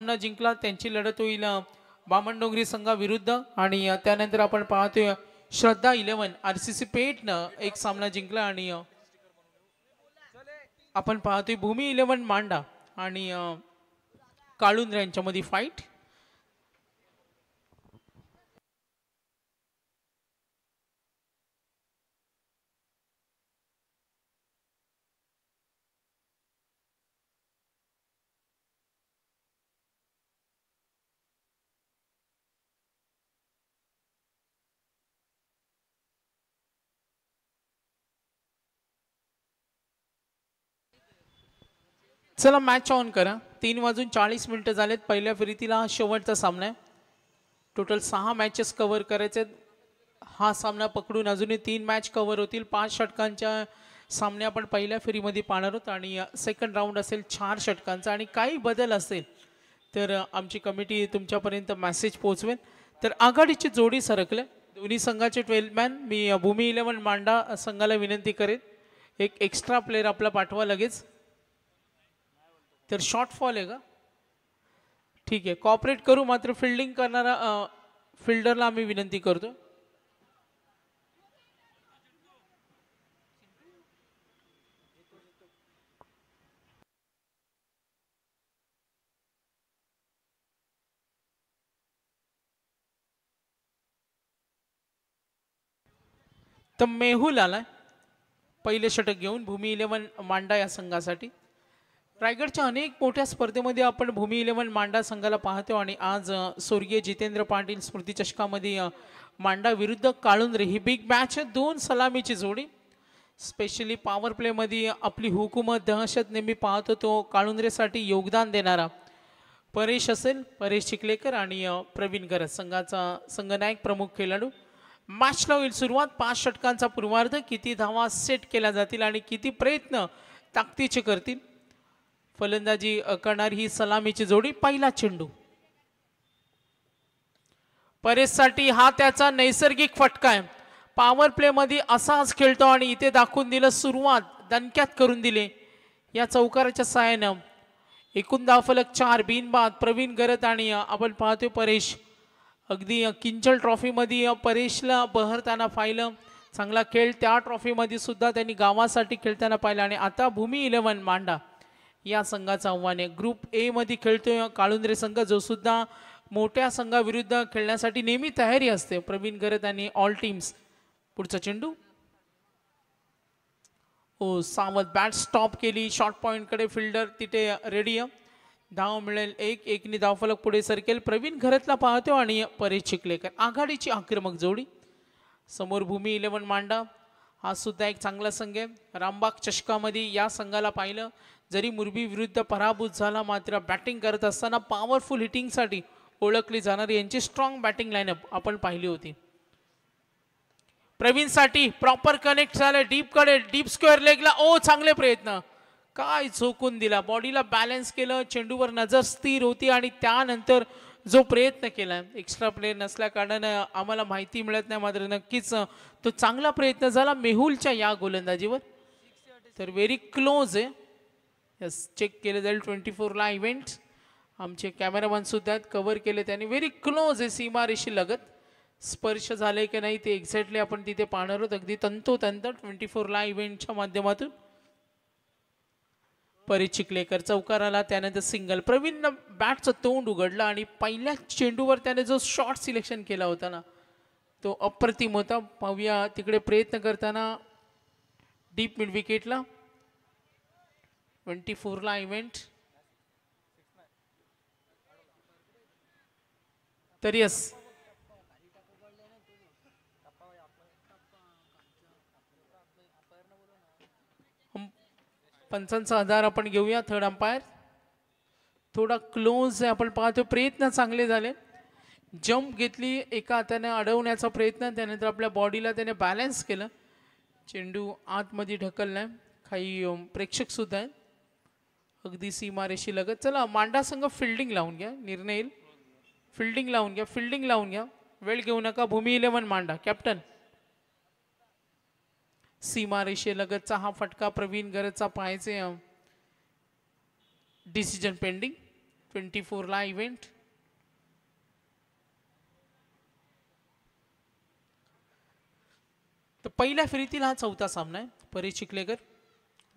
सामना जिंकला त्यांची लढत होईल बामणडोंगरी संघाविरुद्ध आणि त्यानंतर आपण पाहतोय श्रद्धा 11 आरसीसी पेठनं एक सामना जिंकला आणि आपण पाहतोय भूमी 11 मांडा आणि काळुंद्रे यांच्यामध्ये फाईट. चला मॅच ऑन करा. 3:40 झालेत. पहिल्या फेरीतील हा शेवटचा सामना आहे. टोटल 6 मॅचेस कव्हर करायचे. हा सामना पकडून अजूनही 3 मॅच कव्हर होतील. 5 षटकांच्या सामने आपण पहिल्या फेरीमध्ये पाहणार आहोत आणि सेकंड राऊंड असेल 4 षटकांचा. आणि काही बदल असेल तर आमची कमिटी तुमच्यापर्यंत मेसेज पोहोचवेल. तर आघाडीची जोडी सरकले दोन्ही संघाचे 12 मॅन. मी भूमी 11 मांडा संघाला विनंती करेन एक एक्स्ट्रा प्लेयर आपला पाठवा लगेच. तर शॉर्ट फॉल आहे का? ठीक आहे, कॉपरेट करू. मात्र फिल्डिंग करणारा फिल्डरला आम्ही विनंती करतो. तर मेहुल आलाय पहिले षटक घेऊन भूमी 11 मांडा या संघासाठी. रायगडच्या अनेक मोठ्या स्पर्धेमध्ये आपण भूमी 11 मांडा संघाला पाहतो आणि आज स्वर्गीय जितेंद्र पाटील स्मृती चषकामध्ये मांडा विरुद्ध काळुंद्रे ही बिग मॅच आहे. 2 सलामीची जोडी. स्पेशली पॉवर प्लेमध्ये आपली हुकूमत दहशत नेहमी पाहतो तो काळुंद्रेसाठी योगदान देणारा परेश असेल, परेश चिखलेकर आणि प्रवीण गरज संघाचा संघनायक प्रमुख खेळाडू. मॅचला होईल सुरुवात. 5 षटकांचा पूर्वार्ध. किती धावा सेट केल्या जातील आणि किती प्रयत्न ताकदीचे करतील. फलंदाजी करणारी ही सलामीची जोडी. पहिला चेंडू परेशसाठी. हा त्याचा नैसर्गिक फटका आहे. पॉवर प्ले मध्ये असाच खेळतो आणि इथे दाखवून दिलं सुरुवात दणक्यात करून दिले या चौकाराच्या सहाय्यानं. एकूण धावफलक 4. बिनबाद प्रवीण गरज आणि आपण पाहतोय परेश. अगदी किंचल ट्रॉफीमध्ये परेशला बहरताना पाहिलं. चांगला खेळ त्या ट्रॉफीमध्ये सुद्धा त्यांनी गावासाठी खेळताना पाहिलं. आणि आता भूमी 11 मांडा या संघाचं आव्हान आहे. ग्रुप ए मध्ये खेळतोय काळुंद्रे संघ जो सुद्धा मोठ्या संघाविरुद्ध खेळण्यासाठी नेहमी तयारी असते. प्रवीण गरज आणि ऑल टीम्स. पुढचा चेंडू ओ सावध बॅट स्टॉप केली. शॉर्ट पॉइंटकडे फिल्डर तिथे रेडी. धाव मिळेल 1-1 धावफलक पुढे सरकेल. प्रवीण गरजला पाहतो आणि परेश चिखलेकर. आघाडीची आक्रमक जोडी. समोर भूमी 11 मांडा हा सुद्धा एक चांगला संघ आहे. रामबाग चषकामध्ये या संघाला पाहिलं. जरी मुरबी विरुद्ध पराभूत झाला मात्र बॅटिंग करत असताना पॉवरफुल हिटिंगसाठी ओळखली जाणारी यांची स्ट्रॉंग बॅटिंग लाईनअप आपण पाहिली होती. प्रवीणसाठी प्रॉपर कनेक्ट झालं डीप कडे डीप स्क्वेअर लेगला. ओ चांगले प्रयत्न. काय झोकून दिला. बॉडीला बॅलन्स केलं. चेंडूवर नजर स्थिर होती आणि त्यानंतर जो प्रयत्न केला. एक्स्ट्रा प्लेयर नसल्या कारणानं आम्हाला माहिती मिळत नाही मात्र नक्कीच तो चांगला प्रयत्न झाला मेहुलच्या या गोलंदाजीवर. तर व्हेरी क्लोज आहे. यस चेक केलं जाईल 24 ला इव्हेंट. आमचे कॅमेरामॅन सुद्धा आहेत कव्हर केले त्यांनी. व्हेरी क्लोज आहे सीमारेषी लगत. स्पर्श झाले की नाही ते एक्झॅक्टली आपण तिथे पाहणार आहोत. अगदी तंतोतंत 24 ला इव्हेंटच्या माध्यमातून. परेश चिखलेकर चौकार आला. त्यानंतर सिंगल. प्रवीण बॅटचं तोंड उघडलं आणि पहिल्या चेंडूवर त्याने जो शॉट सिलेक्शन केला होता ना तो अप्रतिम होता. पाहूया तिकडे प्रयत्न करताना डीप मिड विकेटला. 24 ला इव्हेंट. तर यस पंचांचा आधार आपण घेऊया. थर्ड अंपायर थोडा क्लोज आहे. आपण पाहतो प्रयत्न चांगले झाले. जंप घेतली एका हाताने अडवण्याचा प्रयत्न. त्यानंतर आपल्या बॉडीला त्याने बॅलन्स केलं. चेंडू आतमध्ये ढकललाय. काही प्रेक्षक सुद्धा आहेत अगदी सीमारेषी लगत. चला मांडा संघ फिल्डिंग लावून घ्या. निर्णय येईल. फिल्डिंग लावून घ्या. फिल्डिंग लावून घ्या. वेळ घेऊ नका. भूमी 11 मांडा कॅप्टन. सीमारेषे लगतचा हा फटका प्रवीण गरजचा पाहायचे. Decision pending. 24 इव्हेंट. तर पहिल्या फेरीतील हा चौथा सामना आहे. परेश चिखलेकर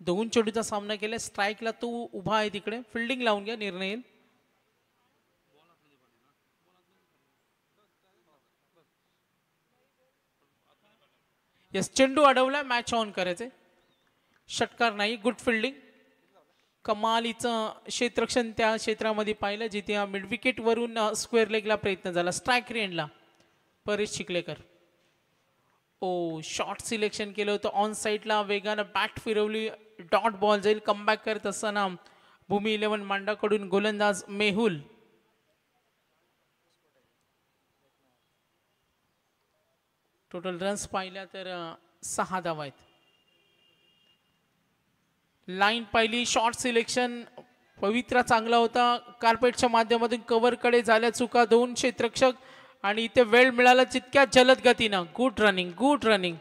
2 चेंडूचा सामना केला. स्ट्राईकला तो उभा आहे तिकडे. फिल्डिंग लावून घ्या, निर्णय येईल. यस, चेंडू अडवला. मॅच ऑन करायचे. षटकार नाही. Good fielding. कमालीचं क्षेत्ररक्षण त्या क्षेत्रामध्ये पाहिलं जिथे मिड विकेट वरून स्क्वेअर लेगला प्रयत्न झाला. स्ट्राईक रेंजला परेश चिखलेकर. ओ, शॉर्ट सिलेक्शन केलं होतं. ऑन साईडला वेगानं बॅट फिरवली. डॉट बॉल जाईल. कमबॅक करत असताना भूमी 11 मांडाकडून गोलंदाज मेहुल. टोटल रन्स पाहिल्या तर 6 धावा आहेत. लाईन पाहिली. शॉर्ट सिलेक्शन पवित्रा चांगला होता. कार्पेटच्या माध्यमातून कव्हरकडे झाल्या चुका. 2 क्षेत्ररक्षक आणि इथे वेळ मिळाला तितक्या जलद गतीनं. Good running, good running.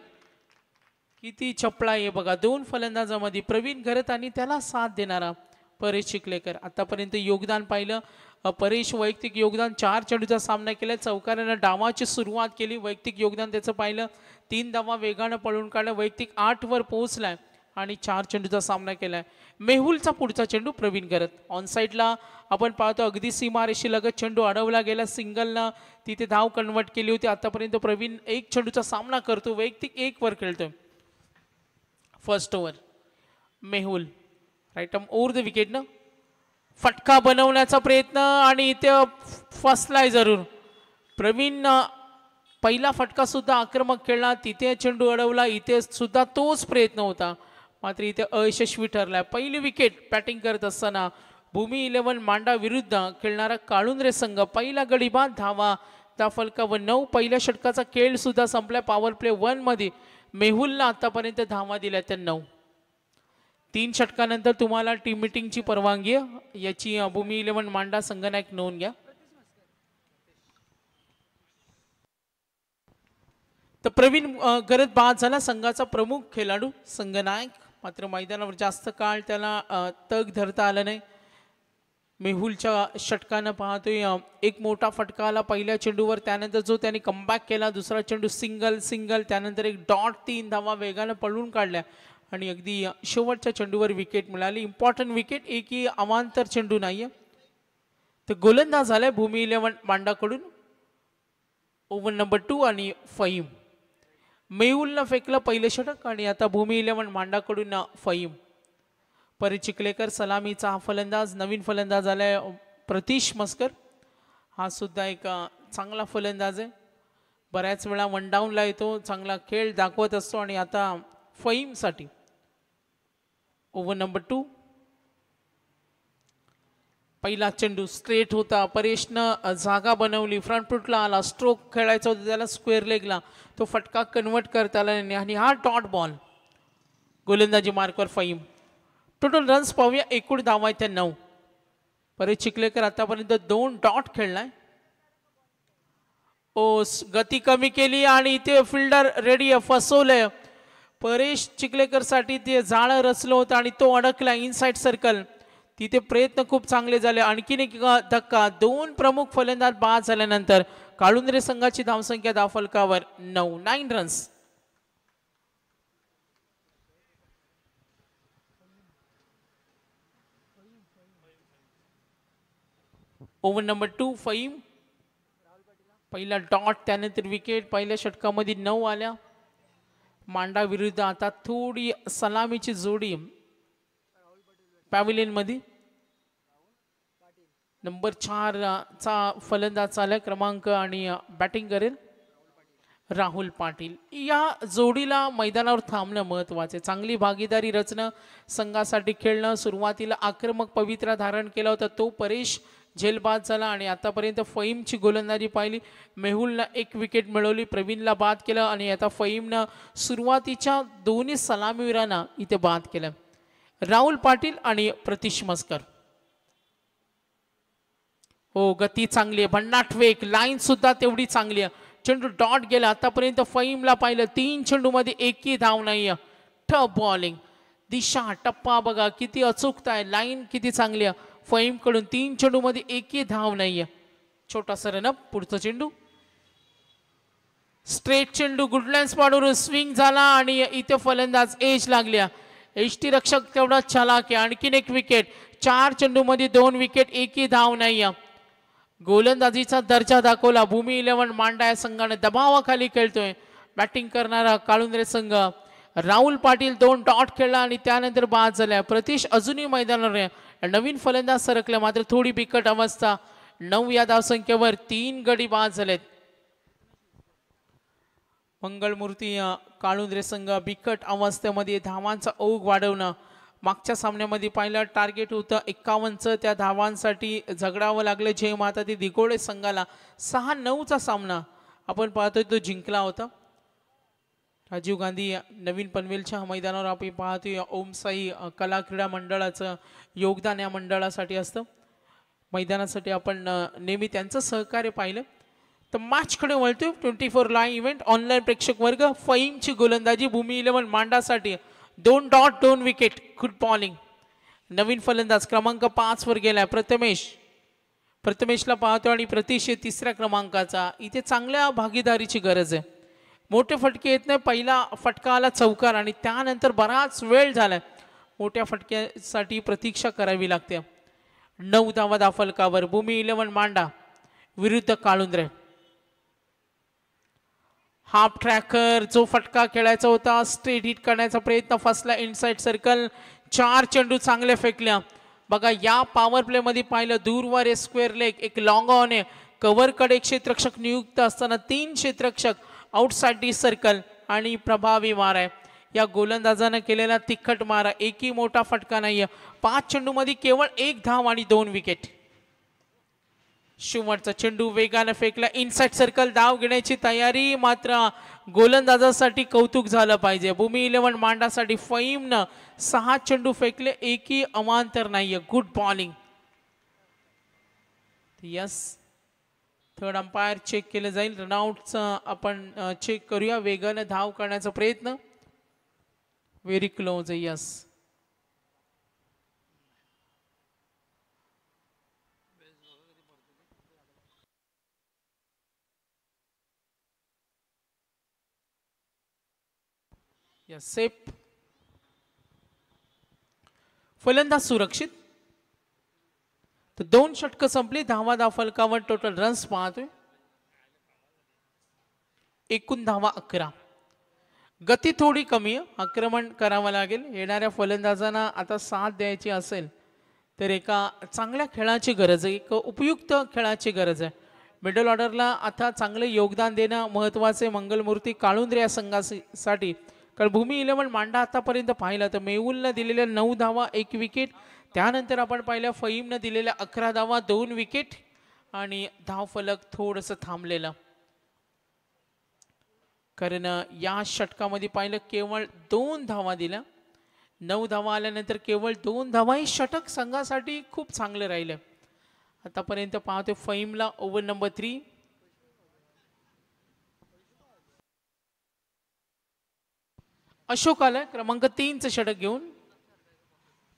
किती चपळा आहे बघा. 2 फलंदाजामध्ये प्रवीण घरत आणि त्याला साथ देणारा परेश चिखलेकर. आतापर्यंत योगदान पाहिलं. परेश वैयक्तिक योगदान 4 चेंडूचा सामना केला. चौकारानं डावाची सुरुवात केली. वैयक्तिक योगदान त्याचं पाहिलं. 3 धावा वेगानं पळून काढलं. वैयक्तिक 8 वर पोहोचलाय आणि 4 चेंडूचा सामना केलाय. मेहुलचा पुढचा चेंडू प्रवीण घरत. ऑन साईडला आपण पाहतो अगदी सीमारेषी लगत चेंडू अडवला गेला. सिंगलनं तिथे धाव कन्वर्ट केली होती. आतापर्यंत प्रवीण 1 चेंडूचा सामना करतो. वैयक्तिक 1 वर खेळतोय. First over. Mehul right arm over the विकेटनं फटका बनवण्याचा प्रयत्न आणि इथे फसलाय जरूर. प्रवीण पहिला फटका सुद्धा आक्रमक खेळला. तिथे चेंडू अडवला. इथे सुद्धा तोच प्रयत्न होता, मात्र इथे अयशस्वी ठरलाय. पहिली विकेट बॅटिंग करत असताना भूमी 11 मांडा विरुद्ध खेळणारा काळुंद्रे संघ. पहिला गडी बाद. धावा त्या फलकावर 9. पहिल्या षटकाचा खेळ सुद्धा संपलाय. पॉवर प्ले 1 मध्ये मेहुलला आतापर्यंत धावा दिल्या त्या 9. 3 षटकानंतर तुम्हाला टीम मीटिंगची परवानगी आहे. याची भूमी 11 मांडा संघनायक नोंद घ्या. तर प्रवीण घरत बाद झाला. संघाचा प्रमुख खेळाडू संघनायक. मात्र मैदानावर जास्त काळ त्याला तग धरता आलं नाही. मेहुलच्या षटकानं पाहतोय एक मोठा फटका आला पहिल्या चेंडूवर. त्यानंतर जो त्याने कमबॅक केला. दुसरा चेंडू सिंगल सिंगल. त्यानंतर एक डॉट. 3 धावा वेगानं पळून काढल्या आणि अगदी शेवटच्या चेंडूवर विकेट मिळाली. Important wicket. एकही अवांतर चेंडू नाहीये. तर गोलंदाज झालाय भूमी 11 मांडाकडून ओव्हर नंबर 2 आणि फहीम. मेहुलनं फेकलं पहिलं षटक आणि आता भूमी 11 मांडाकडून फहीम. परेश चिखलेकर सलामीचा हा फलंदाज. नवीन फलंदाज आलाय प्रतीश मस्कर. हा सुद्धा एक चांगला फलंदाज आहे. बऱ्याच वेळा वन डाऊनला येतो. चांगला खेळ दाखवत असतो. आणि आता फहीमसाठी ओव्हर नंबर 2. पहिला चेंडू स्ट्रेट होता. परेशनं जागा बनवली. फ्रंट फुटला आला. स्ट्रोक खेळायचा होता त्याला स्क्वेअर लेगला. तो फटका कन्वर्ट करता आला नाही आणि हा डॉट बॉल. गोलंदाजी मार्कवर फहीम. टोटल रन्स पाहूया. एकूण धावा आहेत त्या 9. परेश चिखलेकर आतापर्यंत 2 डॉट खेळलाय. ओ, गती कमी केली आणि इथे फिल्डर रेडी फसवलंय. परेश चिखलेकर साठी ते जाळं रचलं होतं आणि तो अडकला इनसाइड सर्कल. तिथे प्रयत्न खूप चांगले झाले. आणखीन एक धक्का. 2 प्रमुख फलंदाज बाद झाल्यानंतर काळुंद्रे संघाची धावसंख्या धावफलकावर 9 रन्स. Over number 2 Fahim. पहिला डॉट. त्यानंतर विकेट. पहिल्या षटकामध्ये 9 आल्या. मांडा विरुद्ध आता थोडी सलामीची जोडी पॅव्हिलियन मध्ये. नंबर 4 चा फलंदाज चालय क्रमांक आणि बॅटिंग करेल राहुल पाटील. या जोडीला मैदानावर थांबणं महत्वाचे. चांगली भागीदारी रचणं. संघासाठी खेळणं. सुरुवातीला आक्रमक पवित्रा धारण केला होता तो परेश झेलबाद झाला आणि आतापर्यंत फहीमची गोलंदाजी पाहिली. मेहुलनं 1 विकेट मिळवली. प्रवीणला बाद केलं आणि आता फहीमनं सुरुवातीच्या दोन्ही सलामीवीरांना इथे बाद केलं. राहुल पाटील आणि प्रतीश मस्कर. हो, गती चांगली आहे. भन्नाट वेग. लाईन सुद्धा तेवढी चांगली आहे. चेंडू डॉट गेला. आतापर्यंत फहीमला पाहिलं 3 चेंडूमध्ये एकही धाव नाही. Tough bowling. दिशा टप्पा बघा किती अचूकता आहे. लाईन किती चांगली आहे. फहीम कडून 3 चेंडूमध्ये एकही धाव नाहीये. छोटासा रनअप. पुढचा चेंडू स्ट्रेट चेंडू गुडलँड स्पॉटवरून स्विंग झाला आणि इथे फलंदाज एज लागल्या. एष्टी रक्षक तेवढा चलाक आहे. आणखीन एक विकेट. 4 चेंडूमध्ये 2 विकेट एकही धाव नाहीये. गोलंदाजीचा दर्जा दाखवला भूमी 11 मांडा या संघाने. दबावाखाली खेळतोय. बॅटिंग करणारा काळुंद्रे संघ. राहुल पाटील 2 डॉट खेळला आणि त्यानंतर बाद झाल्या. प्रतीश अजूनही मैदानावर. नवीन फलंदाज सरकला मात्र थोडी बिकट अवस्था. 9 या धावसंख्येवर 3 गडी बाद झालेत. मंगळमूर्ती काळुंद्रे संघ बिकट अवस्थेमध्ये धावांचा ओघ वाढवणं. मागच्या सामन्यामध्ये पहिलं टार्गेट होतं 51चं. त्या धावांसाठी झगडावं लागलं. जय माता दी दिघोळे संघाला. 6-9चा सामना आपण पाहतोय तो जिंकला होता. राजीव गांधी नवीन पनवेलच्या मैदानावर आपण पाहतोय. ओमसाई कला क्रीडा मंडळाचं योगदान या मंडळासाठी असतं. मैदानासाठी आपण नेहमी त्यांचं सहकार्य पाहिलं. तर मॅचकडे वळतोय. 24 लाईव्ह इव्हेंट ऑनलाईन प्रेक्षक वर्ग. फहीमची गोलंदाजी भूमी 11 मांडासाठी. 2 डॉट 2 विकेट. Good bowling. नवीन फलंदाज क्रमांक 5 वर गेलाय प्रथमेशला पाहतो आणि प्रतीश 3ऱ्या क्रमांकाचा. इथे चांगल्या भागीदारीची गरज आहे. मोठे फटके येत नाही. पहिला फटका आला चौकार आणि त्यानंतर बराच वेळ झालाय. मोठ्या फटक्यासाठी प्रतीक्षा करावी लागते. 9 धावा दाफलकावर भूमी 11 मांडा विरुद्ध काळुंद्रे. हाफ ट्रॅकर जो फटका खेळायचा होता स्ट्रेट हिट करण्याचा प्रयत्न फसला. Inside circle. 4 चेंडू चांगले फेकल्या. बघा या पॉवर प्ले मध्ये पाहिलं दूरवर स्क्वेअर लेग एक लॉंग ऑन आहे. कव्हरकडे एक क्षेत्ररक्षक नियुक्त असताना 3 क्षेत्ररक्षक आउटसाइड डी सर्कल आणि प्रभावी मार आहे. या गोलंदाजानं केलेला तिखट मारा. एकही मोठा फटका नाहीये. 5 चेंडू मध्ये केवळ 1 धाव आणि 2 विकेट. शेवटचा चेंडू वेगाने फेकला. Inside circle. धाव घेण्याची तयारी मात्र गोलंदाजासाठी कौतुक झालं पाहिजे. भूमी 11 मांडासाठी फहीमनं 6 चेंडू फेकले. एकही अमांतर नाहीये. Good bowling. Yes third umpire check केलं जाईल. रनआउटचं आपण चेक करूया. वेगाने धाव करण्याचा प्रयत्न. Very close. Yes safe. फलंदाज सुरक्षित. तर 2 षटकं संपली. धावा दाफलकावर टोटल रन्स पाहतोय. एकूण धावा 11. गती थोडी कमी आहे. आक्रमण करावं लागेल. येणाऱ्या फलंदाजांना आता साथ द्यायची असेल तर एका चांगल्या खेळाची गरज आहे. एक उपयुक्त खेळाची गरज आहे. मिडल ऑर्डरला आता चांगले योगदान देणं महत्त्वाचे. मंगलमूर्ती काळुंद्रे या संघासाठी. कारण भूमी 11 मांडा आतापर्यंत पाहिलं तर मेहुलनं दिलेल्या 9 धावा 1 विकेट. त्यानंतर आपण पाहिलं फहीमनं दिलेल्या 11 धावा 2 विकेट आणि धावफलक थोडंसं थांबलेलं. कारण या षटकामध्ये पाहिलं केवळ 2 धावा दिल्या. 9 धावा आल्यानंतर केवळ 2 धावा. हे षटक संघासाठी खूप चांगलं राहिलं. आतापर्यंत पाहतोय फहीमला ओव्हर नंबर 3. अशोक आलाय क्रमांक 3चं षटक घेऊन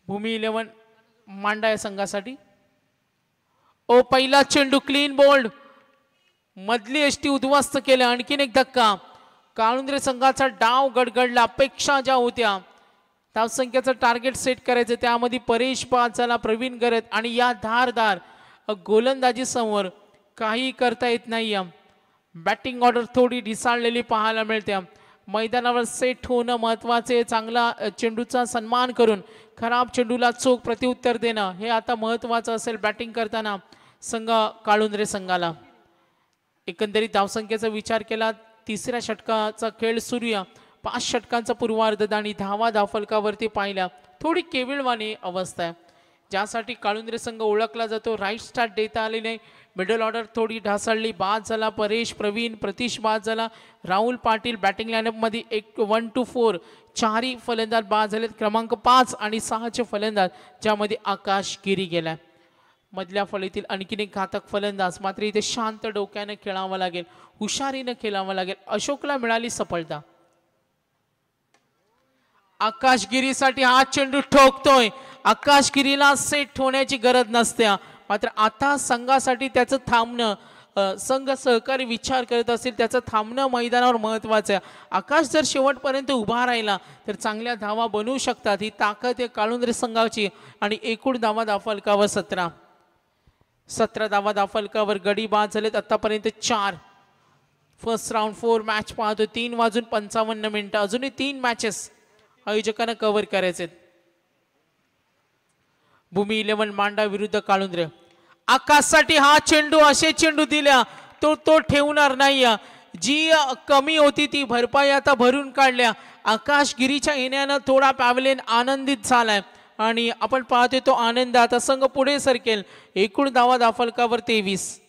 भूमी 11 मांडा या संघासाठी. पहिला चेंडू क्लीन बोल्ड. मधली एष्टी उद्ध्वस्त केलं. आणखीन एक धक्का. काळुंद्रे संघाचा डाव गडगडला. अपेक्षा ज्या होत्या धावसंख्येचं टार्गेट सेट करायचं त्यामध्ये परेश बाद झाला. प्रवीण गरत आणि या धारदार गोलंदाजी समोर काही करता येत नाही. बॅटिंग ऑर्डर थोडी ढिसाळलेली पाहायला मिळते. मैदानावर सेट होणं महत्त्वाचे. चांगला चेंडूचा सन्मान करून खराब चेंडूला चोख प्रत्युत्तर देणं हे आता महत्त्वाचं असेल बॅटिंग करताना संघ काळुंद्रे संघाला. एकंदरीत धावसंख्येचा विचार केला 3ऱ्या षटकाचा खेळ सुरू आहे. 5 षटकांचा पूर्वार्ध आणि धावा धावफलकावरती पाहिल्या थोडी केविळवाणी अवस्था आहे. ज्यासाठी काळुंद्रे संघ ओळखला जातो. राईट स्टार्ट देता आले नाही. मिडल ऑर्डर थोडी ढासळली. बाद झाला परेश, प्रवीण, प्रतीश बाद झाला. राहुल पाटील बॅटिंग लाईनअपमध्ये 1 to 4 4ही फलंदाज बाद झालेत. क्रमांक 5 आणि 6चे फलंदाज ज्यामध्ये आकाश गिरी गेलाय. मधल्या फळीतील आणखीन एक घातक फलंदाज. मात्र इथे शांत डोक्याने खेळावं लागेल. हुशारीने खेळावं लागेल. अशोकला मिळाली सफलता. आकाश गिरीसाठी हा चेंडू ठोकतोय आकाश गिरीला सेट होण्याची गरज नसते, मात्र आता संघासाठी त्याचं थांबणं, संघ सहकारी विचार करत असेल त्याचं थांबणं मैदानावर महत्त्वाचं आहे. आकाश जर शेवटपर्यंत उभा राहिला तर चांगल्या धावा बनवू शकतात. ही ताकद आहे काळुंद्रे संघाची. आणि एकूण धावा दाफलकावर 17 धावा दाफलकावर. गडी बाद झालेत आतापर्यंत 4. फर्स्ट राऊंड 4 मॅच पाहतो. 3:55 अजूनही 3 मॅचेस आयोजकांना कव्हर करायचे. भूमी 11 मांडा विरुद्ध काळुंद्रे. आकाशसाठी हा चेंडू, असे चेंडू दिल्या तो ठेवणार नाही. जी कमी होती ती भरपाई आता भरून काढल्या. आकाश गिरीच्या येण्यानं थोडा पॅव्हलियन आनंदित झालाय आणि आपण पाहतोय तो आनंद आता संघ पुढे सरकेल. एकूण धावा दाफलकावर 23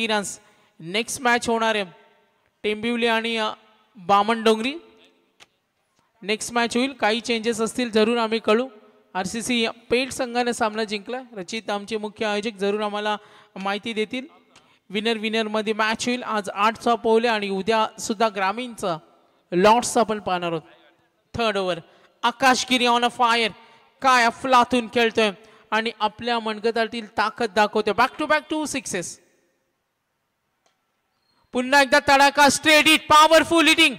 रन्स. नेक्स्ट मॅच होणार आहे टेंबिवली आणि बामणडोंगरी. नेक्स्ट मॅच होईल. काही चेंजेस असतील जरूर आम्ही कळू. आरसीसी पेठ संघाने सामना जिंकला. रचित आमचे मुख्य आयोजक जरूर आम्हाला माहिती देतील. विनर मध्ये मॅच होईल. आज 8चा पोहले आणि उद्या सुद्धा ग्रामीणचा लॉर्ड्सचा आपण पाहणार आहोत. Third over. Akash Giri on a fire. काय अफलातून खेळतोय आणि आपल्या मनगटातील ताकद दाखवतोय. Back to back 2 sixes. पुन्हा एकदा तडाखा. Straight hit, powerful hitting.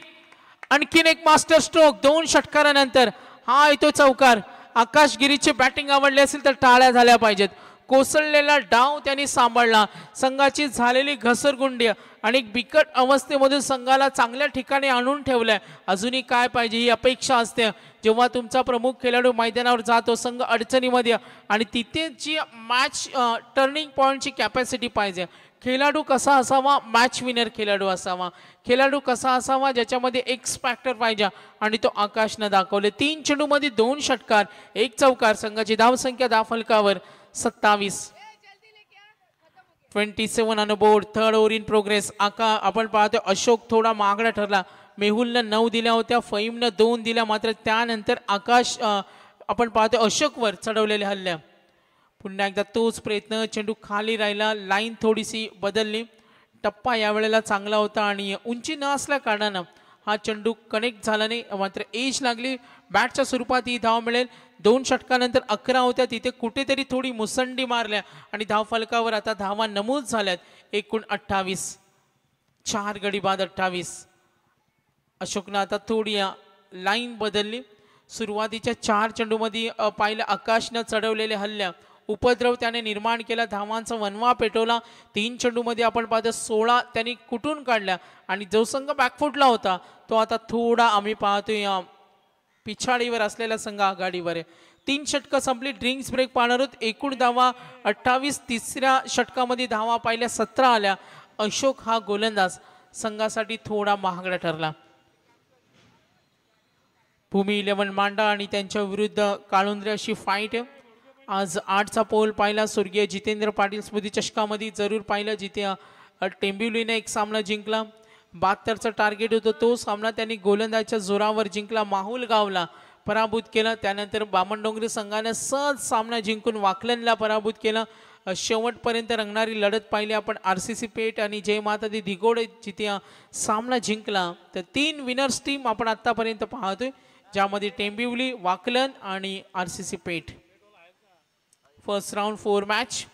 आणखीन एक मास्टर स्ट्रोक. 2 षटकारानंतर हा येतो चौकार. आकाश गिरीची बॅटिंग आवडली असेल तर टाळ्या झाल्या पाहिजेत. कोसळलेला डाव त्यांनी सांभाळला. संघाची झालेली घसरगुंडी आणि बिकट अवस्थेमधून संघाला चांगल्या ठिकाणी आणून ठेवलंय. अजूनही काय पाहिजे ही अपेक्षा असते जेव्हा तुमचा प्रमुख खेळाडू मैदानावर जातो. संघ अडचणीमध्ये आणि तिथे जी मॅच टर्निंग पॉइंटची कॅपॅसिटी पाहिजे. खेळाडू कसा असावा? मॅच विनर खेळाडू असावा. खेळाडू कसा असावा? ज्याच्यामध्ये एक्स फॅक्टर पाहिजे आणि तो आकाशनं दाखवले. 3 चेंडूमध्ये 2 षटकार 1 चौकार. संघाची धावसंख्या दाफलकावर 27. 27 on board. Third over in progress. आपण पाहतो अशोक थोडा महागडा ठरला. मेहुलनं 9 दिल्या होत्या, फईमनं 2 दिल्या. मात्र त्यानंतर आकाश आपण पाहतो अशोकवर चढवलेल्या हल्ल्या. पुन्हा एकदा तोच प्रयत्न. चेंडू खाली राहिला. लाईन थोडीशी बदलली. टप्पा यावेळेला चांगला होता आणि उंची न असल्या कारणानं हा चेंडू कनेक्ट झाला नाही. मात्र एज लागली. बॅटच्या स्वरूपात ही धाव मिळेल. 2 षटकानंतर 11 होत्या. तिथे कुठेतरी थोडी मुसंडी मारल्या आणि धावफलकावर आता धावा नमूद झाल्यात. एकूण 28. 4 गडी बाद 28. अशोकनं आता थोडी लाईन बदलली. सुरुवातीच्या 4 चेंडूमध्ये पाहिलं आकाशनं चढवलेले हल्ल्या उपद्रव त्याने निर्माण केला. धावांचा वनवा पेटवला. 3 चेंडूमध्ये आपण पाहतो 16 त्यांनी कुठून काढल्या आणि जो संघ बॅकफुटला होता तो आता थोडा आम्ही पाहतोय पिछाडीवर असलेला संघ आघाडीवर आहे. 3 षटकं संपली. ड्रिंक्स ब्रेक पाहणार आहोत. एकूण धावा 28. तिसऱ्या षटकामध्ये धावा पाहिल्या 17 आल्या. अशोक हा गोलंदाज संघासाठी थोडा महागडा ठरला. भूमी 11 मांडा आणि त्यांच्या विरुद्ध काळुंद्रे अशी फाईट आहे. आज 8चा पोल पाहिला. स्वर्गीय जितेंद्र पाटील स्मृती चषकामध्ये जरूर पाहिलं जिथे टेंबिवलीने एक सामना जिंकला. 72चं टार्गेट होतं. तो सामना त्यांनी गोलंदाजच्या जोरावर जिंकला. माहुल गावला पराभूत केलं. त्यानंतर बामणडोंगरी संघाने सहज सामना जिंकून वाकलनला पराभूत केलं. शेवटपर्यंत रंगणारी लढत पाहिली आपण. आरसीसी पेठ आणि जय माता दी धिगोडे जिथे सामना जिंकला. तर 3 विनर्स टीम आपण आतापर्यंत पाहतोय ज्यामध्ये टेंबिवली, वाकलन आणि RCC Peth. First round 4 match.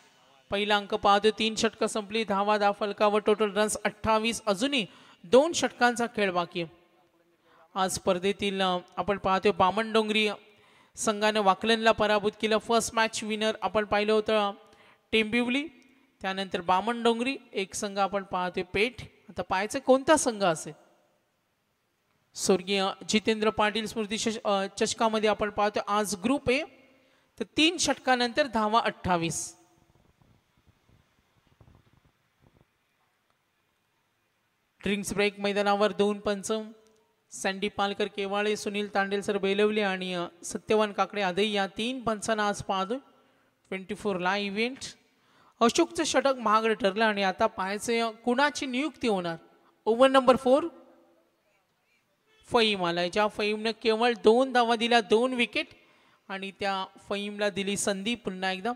पहिला अंक पाहतोय. 3 षटकं संपली. धावा दाफलकावर. Total runs 28. अजूनही 2 षटकांचा खेळ बाकी आहे. आज स्पर्धेतील आपण पाहतोय बामणडोंगरी संघाने वाकलनला पराभूत केलं. फर्स्ट मॅच विनर आपण पाहिलं होतं टेंबिवली. त्यानंतर बामणडोंगरी. एक संघ आपण पाहतोय पेठ. आता पाहायचं कोणता संघ असेल. स्वर्गीय जितेंद्र पाटील स्मृती चषकामध्ये आपण पाहतोय आज ग्रुप ए. तर 3 षटकानंतर धावा 28. ड्रिंक्स ब्रेक मैदानावर 2 पंच. सँडी पालकर केवाळे, सुनील तांडेलसर बेलवली आणि सत्यवान काकडे आदई या 3 पंचांना आज पाहतोय 24 लाईव्ह इव्हेंट. अशोकचं षटक महागडं ठरलं आणि आता पाहायचं कुणाची नियुक्ती होणार. ओव्हर नंबर 4 फईम आलाय. ज्या फईमनं केवळ 2 धावा दिल्या, 2 विकेट आणि त्या फईमला दिली संधी. पुन्हा एकदा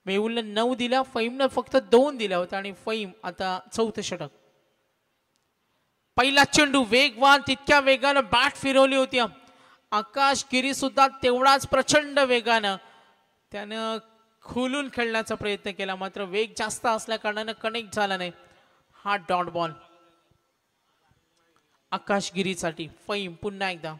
मेहुलनं 9 दिल्या, फईमनं फक्त 2 दिल्या होत्या आणि फईम आता 4थं षटक. पहिला चेंडू वेगवान. तितक्या वेगानं बॅट फिरवली होती आकाश गिरी सुद्धा तेवढाच प्रचंड वेगानं त्यानं खोलून खेळण्याचा प्रयत्न केला, मात्र वेग जास्त असल्या कारणानं कनेक्ट झाला नाही. हा डॉट बॉल आकाश गिरीसाठी. फैम पुन्हा एकदा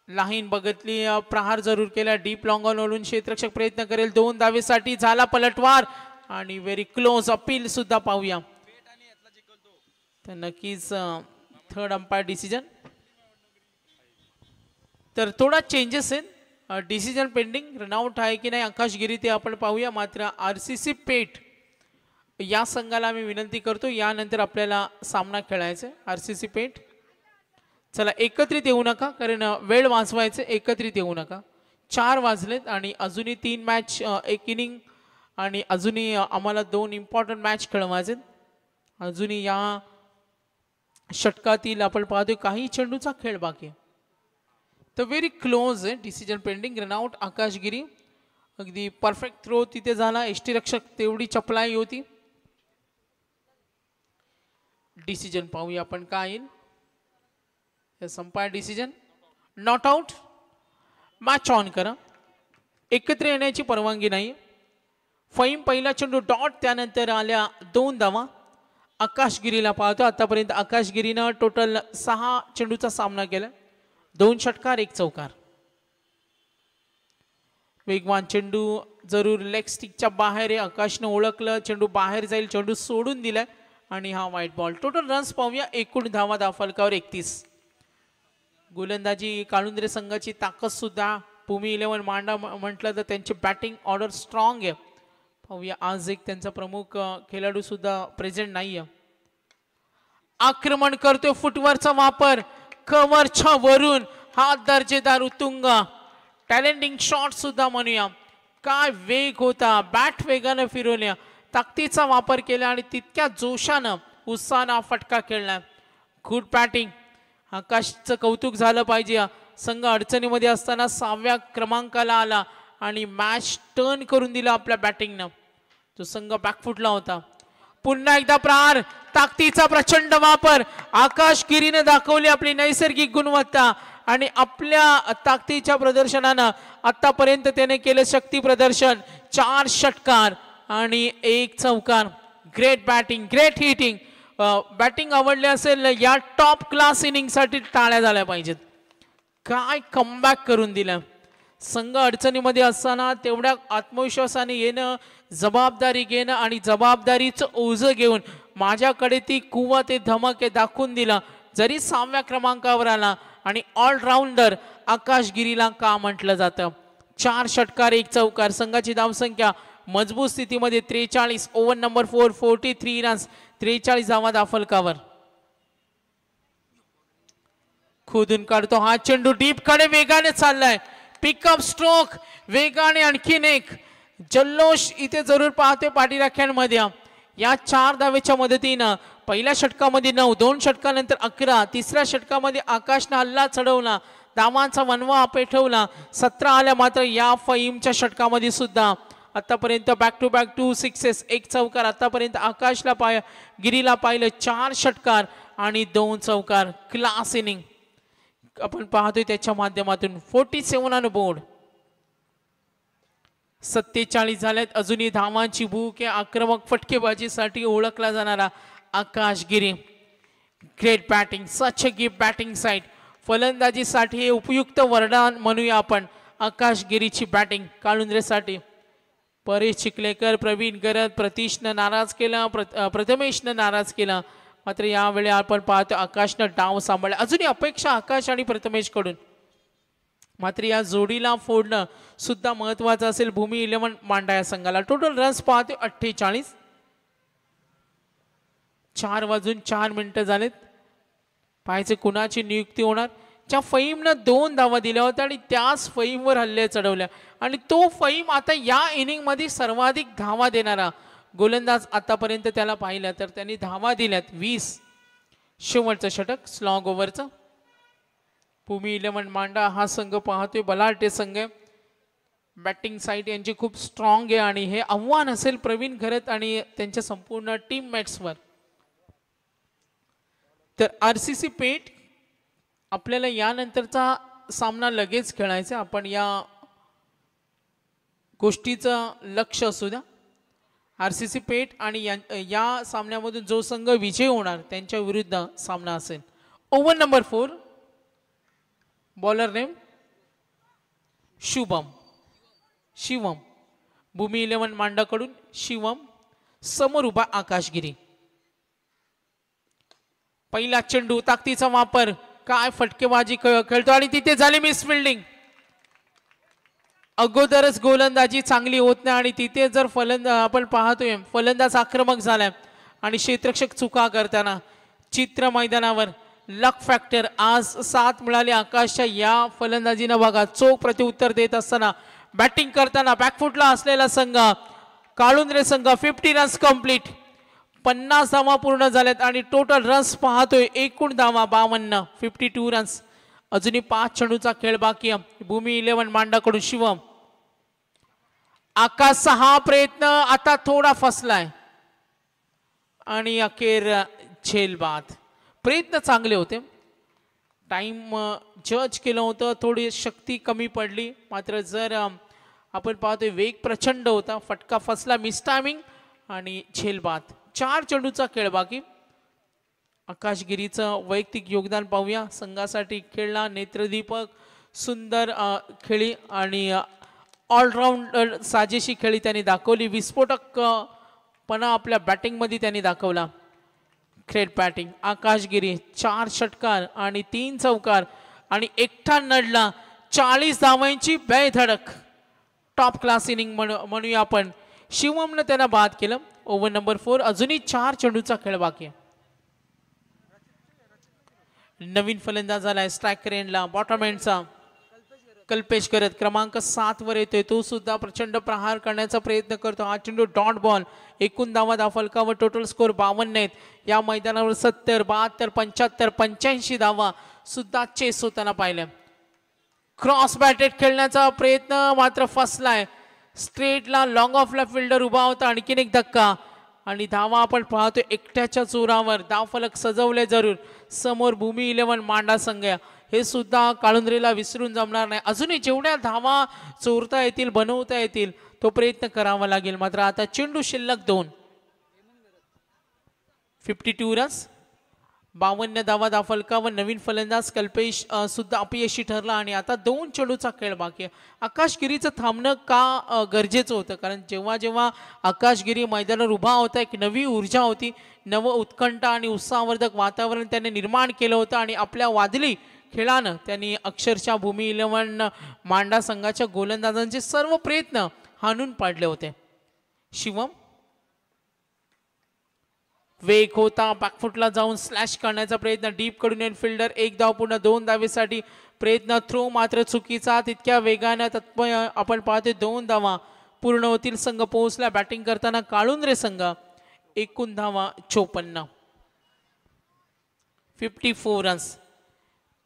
लाईन बघितली, प्रहार जरूर केला, डीप लॉंग ऑन ओढून क्षेत्ररक्षक प्रयत्न करेल. 2 धावेसाठी झाला पलटवार आणि व्हेरी क्लोज अपील सुद्धा पाहूया. तर नक्कीच थर्ड अंपायर डिसिजन. तर थोडा चेंजेस आहे, डिसिजन पेंडिंग. रनआउट आहे की नाही आकाश गिरी ते आपण पाहूया. मात्र RCC पेठ या संघाला मी विनंती करतो, यानंतर आपल्याला सामना खेळायचा आहे. RCC पेठ चला एकत्रित येऊ नका, कारण वेळ वाचवायचे. एकत्रित येऊ नका. 4 वाजलेत आणि अजूनही 3 मॅच, 1 इनिंग आणि अजूनही आम्हाला 2 इम्पॉर्टंट मॅच खेळवायचे. अजूनही या षटकातील आपण पाहतोय काही चेंडूचा खेळ बाकी आहे. तर व्हेरी क्लोज आहे, डिसिजन पेंडिंग. रनआउट आकाश गिरी. अगदी परफेक्ट थ्रो तिथे झाला. यष्टीरक्षक तेवढी चपलाई होती. डिसिजन पाहूया आपण काय येईल. Umpire decision not out. Match on करा. एकत्र येण्याची परवानगी नाही. फैम पहिला चेंडू डॉट, त्यानंतर आल्या 2 धावा. आकाश गिरीला पाहतो. आतापर्यंत आकाश गिरीनं टोटल 6 चेंडूचा सामना केला. 2 षटकार 1 चौकार. वेगवान चेंडू जरूर लेग स्टिकच्या बाहेर आहे. आकाशनं ओळखलं, चेंडू बाहेर जाईल, चेंडू सोडून दिलाय आणि हा व्हाईट बॉल. टोटल रन्स पाहूया. एकूण धावा धावफलकावर 31. गोलंदाजी काळुंद्रे संघाची ताकद सुद्धा भूमी 11 मांडा म्हटलं तर त्यांची बॅटिंग ऑर्डर स्ट्रॉंग आहे. पाहूया आज एक त्यांचा प्रमुख खेळाडू सुद्धा प्रेझेंट नाहीये. आक्रमण करतोय, फुटवरचा वापर, कव्हरच्या वरून हा दर्जेदार उत्तुंग टॅलेंटिंग शॉट सुद्धा म्हणूया. काय वेग होता, बॅट वेगानं फिरवल्या, ताकदीचा वापर केला आणि तितक्या जोशानं उत्साहानं फटका खेळला. Good batting. आकाशचं कौतुक झालं पाहिजे. संघ अडचणीमध्ये असताना 6व्या क्रमांकाला आला आणि मॅच टर्न करून दिला आपल्या बॅटिंगनं. तो संघ बॅकफुटला होता. पुन्हा एकदा प्रहार, ताकदीचा प्रचंड वापर. आकाश गिरीने दाखवली आपली नैसर्गिक गुणवत्ता आणि आपल्या ताकदीच्या प्रदर्शनानं आतापर्यंत त्याने केलं शक्ती प्रदर्शन. 4 षटकार आणि 1 चौकार. Great batting, great hitting. Batting आवडली असेल या टॉप क्लास इनिंगसाठी टाळ्या झाल्या पाहिजेत. काय कमबॅक करून दिलं. संघ अडचणीमध्ये असताना तेवढ्या आत्मविश्वासाने येणं, जबाबदारी घेणं आणि जबाबदारीचं ओझं घेऊन माझ्याकडे ती कुवत आहे, धमक आहे दाखवून दिला. जरी 6व्या क्रमांकावर आला आणि ऑलराऊंडर आकाश गिरीला का म्हटलं जातं. 4 षटकार 1 चौकार. संघाची धावसंख्या मजबूत स्थितीमध्ये 43. ओव्हर नंबर 4, 43 रन्स, 43 धावा धावफलकावर. खोदून काढतो हा चेंडू, डीप कडे वेगाने चाललाय. पिकअप स्ट्रोक वेगाने, आणखीन एक जल्लोष इथे जरूर पाहते पाठीराख्यांमध्ये. या 4 धावेच्या मदतीनं पहिल्या षटकामध्ये 9, 2 षटकानंतर 11, तिसऱ्या षटकामध्ये आकाशनं हल्ला चढवला, धावांचा वनवा पेटवला. 17 आल्या. मात्र या फईमच्या षटकामध्ये सुद्धा आतापर्यंत बॅक टू बॅक 2 सिक्सेस, 1 चौकार. आतापर्यंत आकाशला गिरीला पाहिलं 4 षटकार आणि 2 चौकार. क्लास इनिंग आपण पाहतोय त्याच्या माध्यमातून. 47 ऑन बोर्ड. 47 झाल्यात. अजूनही धावांची भूक आहे. आक्रमक फटकेबाजीसाठी ओळखला जाणारा Akash Giri. Great batting, such a gift batting side. फलंदाजीसाठी हे उपयुक्त वरदान म्हणूया आपण आकाश गिरीची बॅटिंग. काळुंद्रेसाठी परेश चिखलेकर, प्रवीण गरज, प्रतीशनं नाराज केला, प्रथमेशनं नाराज केला. मात्र यावेळी आपण पाहतो आकाशनं डाव सांभाळला. अजूनही अपेक्षा आकाश आणि प्रथमेश कडून. मात्र या जोडीला फोडणं सुद्धा महत्वाचं असेल भूमी 11 मांडा या संघाला. टोटल रन्स पाहतो 48. 4 वाजून 4 मिनिटं झालेत. पाहायचे कुणाची नियुक्ती होणार. ज्या फईमनं 2 धावा दिल्या होत्या आणि त्याच फईमवर हल्ले चढवल्या आणि तो फईम आता या इनिंग मध्ये सर्वाधिक धावा देणारा गोलंदाज आतापर्यंत त्याला पाहिलं तर त्यांनी धावा दिल्यात 20. शेवटचं षटक स्लॉग ओव्हरचं. भूमी 11 मांडा हा संघ पाहतोय बलाढ्य संघ आहे. बॅटिंग साईड यांची खूप स्ट्रॉंग आहे आणि हे आव्हान असेल प्रवीण घरत आणि त्यांच्या संपूर्ण टीममेट्सवर. तर RCC पेठ आपल्याला यानंतरचा सामना लगेच खेळायचा, आपण या गोष्टीचं लक्ष असू द्या. RCC पेठ आणि या सामन्यामधून जो संघ विजय होणार त्यांच्या विरुद्ध सामना असेल. Over number 4. Bowler name Shubham. Shivam. Bhumi 11 मांडाकडून शिवम. समोर उभा आकाशगिरी. पहिला चेंडू, ताकदीचा वापर, काय फटकेबाजी खेळतो आणि तिथे झाली मिस फिल्डिंग. अगोदरच गोलंदाजी चांगली होत नाही आणि तिथे जर आपण पाहतोय फलंदाज आक्रमक झालाय आणि क्षेत्ररक्षक चुका करताना चित्र मैदानावर लक फॅक्टर आज 7 मिळाले आकाशच्या या फलंदाजीनं. बघा चोख प्रत्युत्तर देत असताना बॅटिंग करताना बॅकफुटला असलेला संघ काळुंद्रे संघ 50 रन्स कंप्लीट. 50 धावा पूर्ण झाल्यात आणि टोटल रन्स पाहतोय एकूण धावा 52. 52 रन्स. अजूनही 5 चेंडूचा खेळ बाकी आहे. भूमी 11 मांडाकडून शिवम. आकाशचा हा प्रयत्न आता थोडा फसलाय आणि अखेर झेलबाद. प्रयत्न चांगले होते, टाइम जज केलं होतं, थोडी शक्ती कमी पडली. मात्र जर आपण पाहतोय वेग प्रचंड होता, फटका फसला, मिस टायमिंग आणि झेलबाद. 4 चेंडूचा खेळ बाकी. आकाशगिरीचं वैयक्तिक योगदान पाहूया. संघासाठी खेळला, नेत्रदीपक, सुंदर खेळी आणि ऑलराऊंडर साजेशी खेळी त्यांनी दाखवली. विस्फोटकपणा आपल्या बॅटिंगमध्ये त्यांनी दाखवला. Great batting. आकाशगिरी 4 षटकार आणि 3 चौकार आणि एकटा नडला. 40 धावांची बेधडक टॉप क्लास इनिंग म्हणूया आपण. शिवमनं त्यांना बाद केलं. Over number 4. अजूनही 4 चेंडूचा खेळ बाकी आहे. नवीन फलंदाज झालाय स्ट्रायकर एंडला, बॉटम एंडचा कल्पेश करत क्रमांक 7 वर येतोय. तो सुद्धा प्रचंड प्रहार करण्याचा प्रयत्न करतो. हा चेंडू डॉट बॉल. एकूण धावा फलकावर टोटल स्कोर 52 आहेत. या मैदानावर 70, 72, 75, 85 धावा सुद्धा चेस होताना पाहिल्या. क्रॉस बॅटेड खेळण्याचा प्रयत्न मात्र फसलाय. स्ट्रेटला लॉंग ऑफला फिल्डर उभा होता. आणखीन एक धक्का आणि धावा आपण पाहतो एकट्याच्या जोरावर. धावफलक सजवले जरूर. समोर भूमी 11 मांडा संघ, हे सुद्धा काळुंद्रेला विसरून जमणार नाही. अजूनही जेवढ्या धावा चोरता येतील, बनवता येतील तो प्रयत्न करावा लागेल. मात्र आता चेंडू शिल्लक 2. 52 रन्स, 52 धावा फलकावर. नवीन फलंदाज कल्पेश सुद्धा अपयशी ठरला आणि आता 2 चेंडूचा खेळ बाकी आहे. आकाशगिरीचं थांबणं का गरजेचं होतं, कारण जेव्हा जेव्हा आकाशगिरी मैदानावर उभा होता एक नवी ऊर्जा होती, नव उत्कंठ आणि उत्साहवर्धक वातावरण त्याने निर्माण केलं होतं आणि आपल्या वादळी खेळानं त्यांनी अक्षरशः भूमी 11 मांडा संघाच्या गोलंदाजांचे सर्व प्रयत्न हाणून पाडले होते. शिवम वेग होता, बॅकफुटला जाऊन स्लॅश करण्याचा प्रयत्न, डीप कडून येऊन फिल्डर 1 धाव पूर्ण 2 धावेसाठी प्रयत्न, थ्रो मात्र चुकीचा. तितक्या वेगानं तत्पर आपण पाहतोय 2 धावा पूर्ण होतील. संघ पोहोचला. बॅटिंग करताना काळुंद्रे संघ. एकूण धावा 54. 54 रन्स.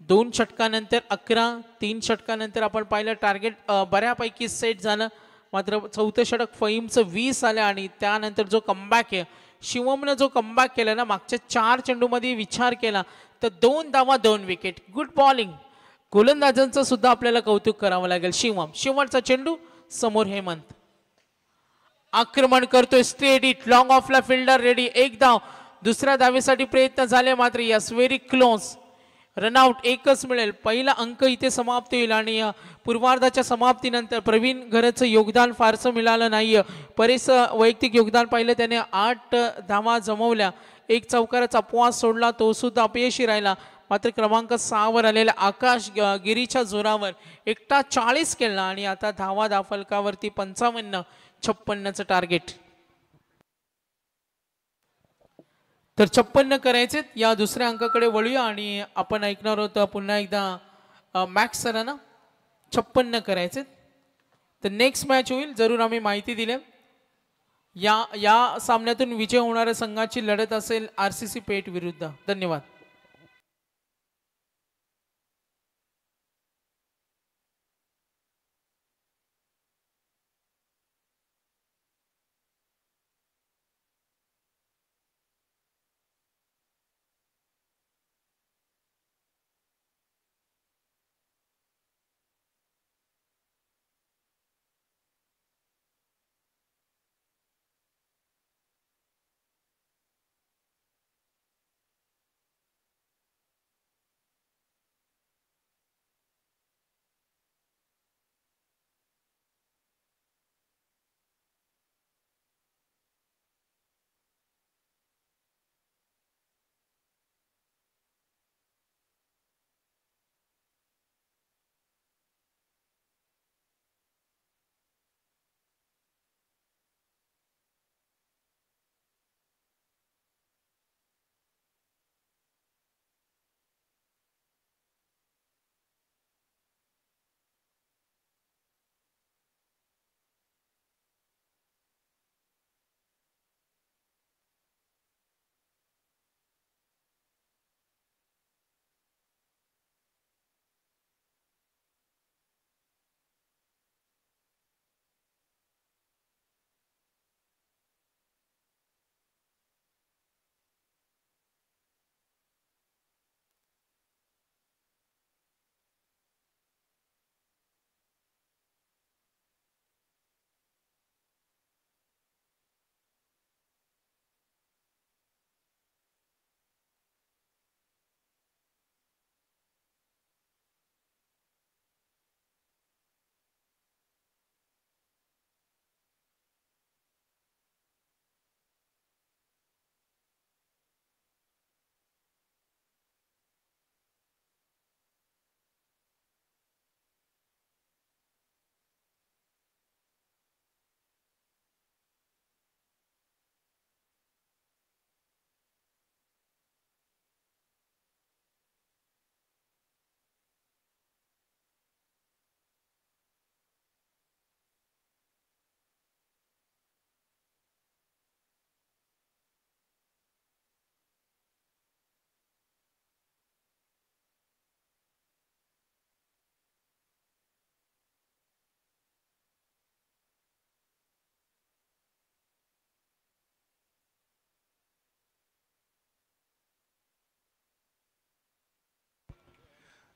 2 षटकानंतर 11, 3 षटकानंतर आपण पाहिलं टार्गेट बऱ्यापैकी सेट झालं. मात्र 4थं षटक फहीमचं 20 आलं आणि त्यानंतर जो कमबॅक आहे शिवमनं, जो कमबॅक केला ना मागच्या 4 चेंडूमध्ये विचार केला तर 2 धावा 2 विकेट. Good bowling. गोलंदाजांचं सुद्धा आपल्याला कौतुक करावं लागेल. शिवम. शेवटचा चेंडू समोर हेमंत आक्रमण करतोय. स्ट्रेट हिट, लॉंग ऑफला फिल्डर रेडी. 1 धाव. दुसऱ्या धावेसाठी प्रयत्न झाले मात्र यस व्हेरी क्लोज. रनआउट एकच मिळेल. पहिला अंक इथे समाप्त होईल आणि पूर्वार्धाच्या समाप्तीनंतर प्रवीण घरचं योगदान फारसं मिळालं नाहीये. बरेच वैयक्तिक योगदान पाहिलं त्याने. 8 धावा जमवल्या, 1 चौकाराचा अपवास सोडला, तो सुद्धा अपयशी राहिला. मात्र क्रमांक 6 वर आलेल्या आकाश गिरीच्या जोरावर एकटा 40 केला आणि आता धावा फलकावरती 55, 56चं टार्गेट. तर 56 करायचे. या दुसऱ्या अंकाकडे वळूया आणि आपण ऐकणार होतो पुन्हा एकदा मॅक्स सरांना. 56 करायचे. तर नेक्स्ट मॅच होईल, जरूर आम्ही माहिती दिली. या सामन्यातून विजय होणाऱ्या संघाची लढत असेल RCC पेठ विरुद्ध. धन्यवाद.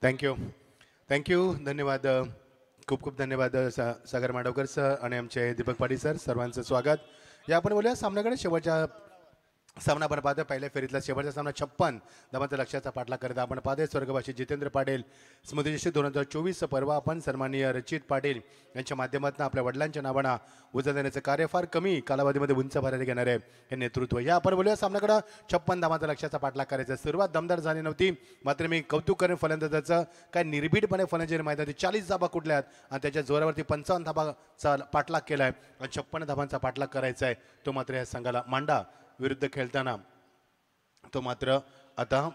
थँक्यू धन्यवाद. खूप खूप धन्यवाद सागर माडवकर सर आणि आमचे दीपक पाटील सर, सर्वांचं स्वागत. या आपण बोलूया सामन्याकडे. शेवटच्या सामना आपण पाहतो पहिल्या फेरीतला शेवटचा सामना 56 धावांचा लक्ष्याचा पाठलाग करत आपण पाहतोय स्वर्गवासी जितेंद्र पाटील स्मृतिजयंती 2024 परवा आपण सन्माननीय रचित पाटील यांच्या माध्यमातून आपल्या वडिलांच्या नावानं उजळ देण्याचं कार्य फार कमी कालावधीमध्ये उंच भरायला घेणारे हे नेतृत्व. या आपण बोलूया सामन्याकडे 56 धावांचा लक्ष्याचा पाठलाग करायचा. सुरुवात दमदार झाली नव्हती, मात्र मी कौतुक करेन फलंदाजाचं. काय निर्भीडपणे फलंदाजी मैदानात 40 धावा कुठल्यात आणि त्याच्या जोरावरती 55 धावाचा पाठलाग केलाय आणि 56 धावांचा पाठलाग करायचा आहे. तो मात्र या संघाला मांडा विरुद्ध खेळताना तो मात्र आता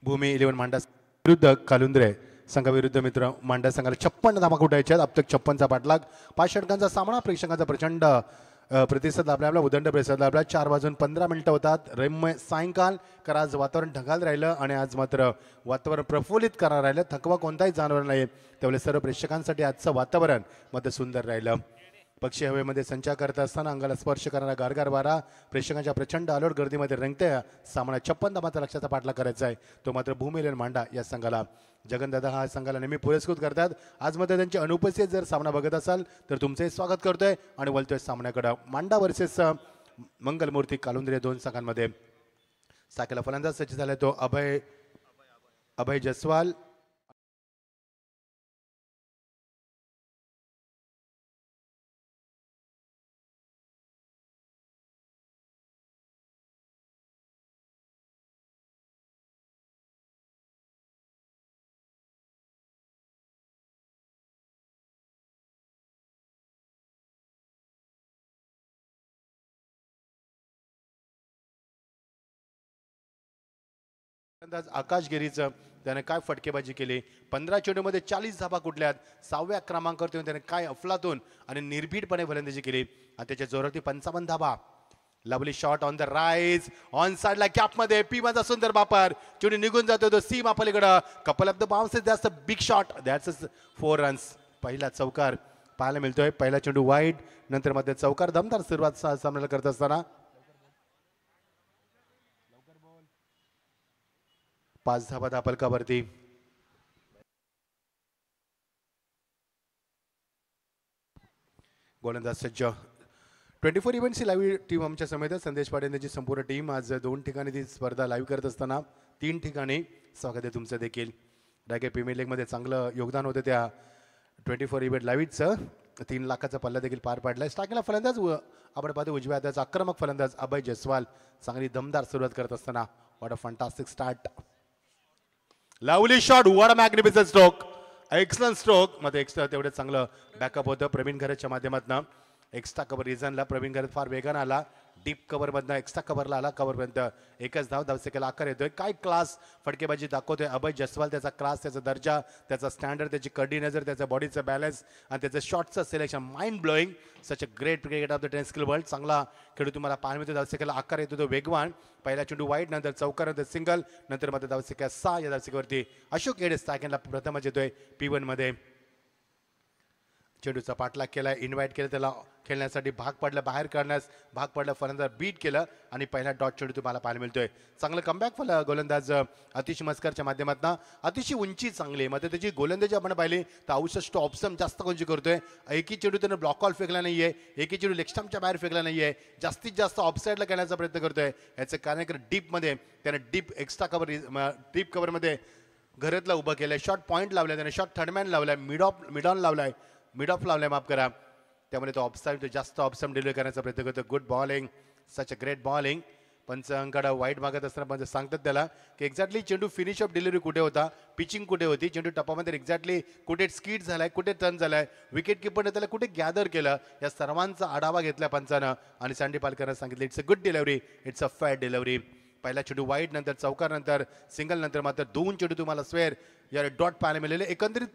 भूमी 11 मांडा विरुद्ध कालुंद्रे संघाविरुद्ध मित्र मांडा संघाला 56 धावा कुठायच्या. अब तक 56चा पाठलाग. 5 षटकांचा सामना. प्रेक्षकांचा प्रचंड प्रतिसाद लाभला, आपला उदंड प्रतिसाद लाभला. 4:15 होतात. रम्य सायंकाल कारण आज वातावरण ढगाळ राहिलं आणि आज मात्र वातावरण प्रफुल्लित करणार राहिलं. थकवा कोणताही जाणवला नाही. त्यामुळे सर्व प्रेक्षकांसाठी आजचं वातावरण मात्र सुंदर राहिलं. पक्षी हवेमध्ये संचार करत असताना अंगाला स्पर्श करणारा गारगार वारा प्रेक्षकांच्या प्रचंड आलोट गर्दीमध्ये रंगते. सामना 56 धावांचा लक्ष्याचा पाठलाग करायचा आहे. तो मात्र भूमी 11 मांडा या संघाला. जगनदादा हा संघाला नेहमी पुरस्कृत करतात. आज मात्र त्यांची अनुपस्थित जर सामना बघत असाल तर तुमचंही स्वागत करतोय आणि बोलतोय सामन्याकडे. मांडा वर्सेस मंगलमूर्ती कालुंद्रे 2 संघांमध्ये. साकेला फलंदाज सज्ज झालाय तो अभय जसवाल. आकाश गिरीचं त्याने काय फटकेबाजी केली. 15 चेंडूमध्ये 40 धावा कुठल्यात. 6व्या क्रमांकावर त्याने काय अफलातून आणि निर्भीडपणे फलंदाजी केली आणि त्याच्या जोरावरती 55 धावा. Lovely shot on the rise on साइडला कॅपमध्ये पी1चा सुंदर वापर. चेंडू निघून जातो तो सीमा पलीकडं. Couple of the bounces that's a big shot. That's 4 runs. पहिला चौकार पाहायला मिळतोय. पहिला चेंडू वाईड नंतर मध्ये चौकार. दमदार सुरुवात सामन्याला करत असताना 5 धावा दापलकावरती. गोलंदाज सज्ज. 24 इव्हेंट्सची लाईव्ह टीम आमच्या समेत. संदेश पाटील यांची संपूर्ण टीम आज 2 ठिकाणी ती स्पर्धा लाईव्ह करत असताना 3 ठिकाणी स्वागत आहे तुमचं देखील. रायगड प्रीमियर लीगमध्ये चांगलं योगदान होतं त्या 24 इव्हेंट लाईव्हचं. 3 लाखाचा पल्ला देखील पार पाडलाय. स्टार्टिंगला फलंदाज आपण पाहतो उजव्या हाताचा आक्रमक फलंदाज अभय जयस्वाल चांगली दमदार सुरुवात करत असताना what a fantastic start. Lovely shot. What a magnificent stroke. Excellent stroke. मध्ये एक्स्ट्रा तेवढं चांगलं बॅकअप होतं प्रवीण घरतच्या माध्यमातून. एक्स्ट्रा कव्हर रिझनला प्रवीण घरत फार वेगानं आला. डीप कव्हरमधनं एक्स्ट्रा कव्हरला आला. कव्हरपर्यंत एकच धावसेकेला आकार येतोय. काय क्लास फटकेबाजी दाखवतोय अभय जयस्वाल. त्याचा क्लास, त्याचा दर्जा, त्याचा स्टँडर्ड, त्याची कडी नजर, त्याचा बॉडीचं बॅलन्स आणि त्याचं शॉटचं selection mind blowing. Such a great cricket of the 10 skill world. चांगला खेळू तुम्हाला पाहायला मिळतो. धावसेकेला आकार येतो तो वेगवान. पहिला चेंडू वाईड नंतर चौकार नंतर सिंगल नंतर मध्ये धावसेका 6. या धावसेकेवरती अशोक एडे सेकंडला प्रथमच येतोय P1 मध्ये. चेंडूचा पाठलाग केलाय. इन्व्हाइट केलं त्याला खेळण्यासाठी भाग पडलं. बाहेर काढण्यास भाग पडलं. फलंदाज बीट केलं आणि पहिला डॉट चेंडू तुम्हाला पाहायला मिळतोय. चांगलं कमबॅक गोलंदाज अतिश मस्करच्या माध्यमातून. अतिशय उंची चांगली आहे. मात्र त्याची गोलंदाजी आपण पाहिली तर 64 ऑप्शन जास्त कोणची करतोय. एकही चेंडू त्यानं ब्लॉक कॉल फेकला नाहीये. एकही चेंडू लेग स्टंपच्या बाहेर फेकला नाहीये. जास्तीत जास्त ऑफसाईडला खेळण्याचा प्रयत्न करतोय. याचं कारण डीपमध्ये त्याने डीप एक्स्ट्रा कव्हर डीप कव्हरमध्ये घरातला उभं केलंय. शॉर्ट पॉईंट लावलाय त्याने. शॉर्ट थर्डमॅन लावलाय. मिड ऑन लावलाय. मिड ऑफ लावलाय माफ करा. त्यामुळे तो ऑफसाईड जास्त ऑप्शन डिलिव्हरी करण्याचा प्रयत्न करतो. Good bowling. Such a great bowling. पंचांकडे वाईट मागत असताना पंच सांगतात त्याला की एक्झॅक्टली चेंडू फिनिश ऑफ डिलिव्हरी कुठे होता, पिचिंग कुठे होती, चेंडू टप्पामध्ये एक्झॅक्टली कुठे स्कीट झालाय, कुठे टर्न झालाय, विकेट किपरने त्याला कुठे गॅदर केलं, या सर्वांचा आढावा घेतला पंचानं आणि सँडी पालकरनं सांगितलं it's a good delivery, it's a fair delivery. पहिला चेंडू वाईड नंतर चौकार नंतर सिंगल नंतर मात्र 2 चेंडू तुम्हाला स्वेअर या डॉट पाहायला मिळाले. एकंदरीत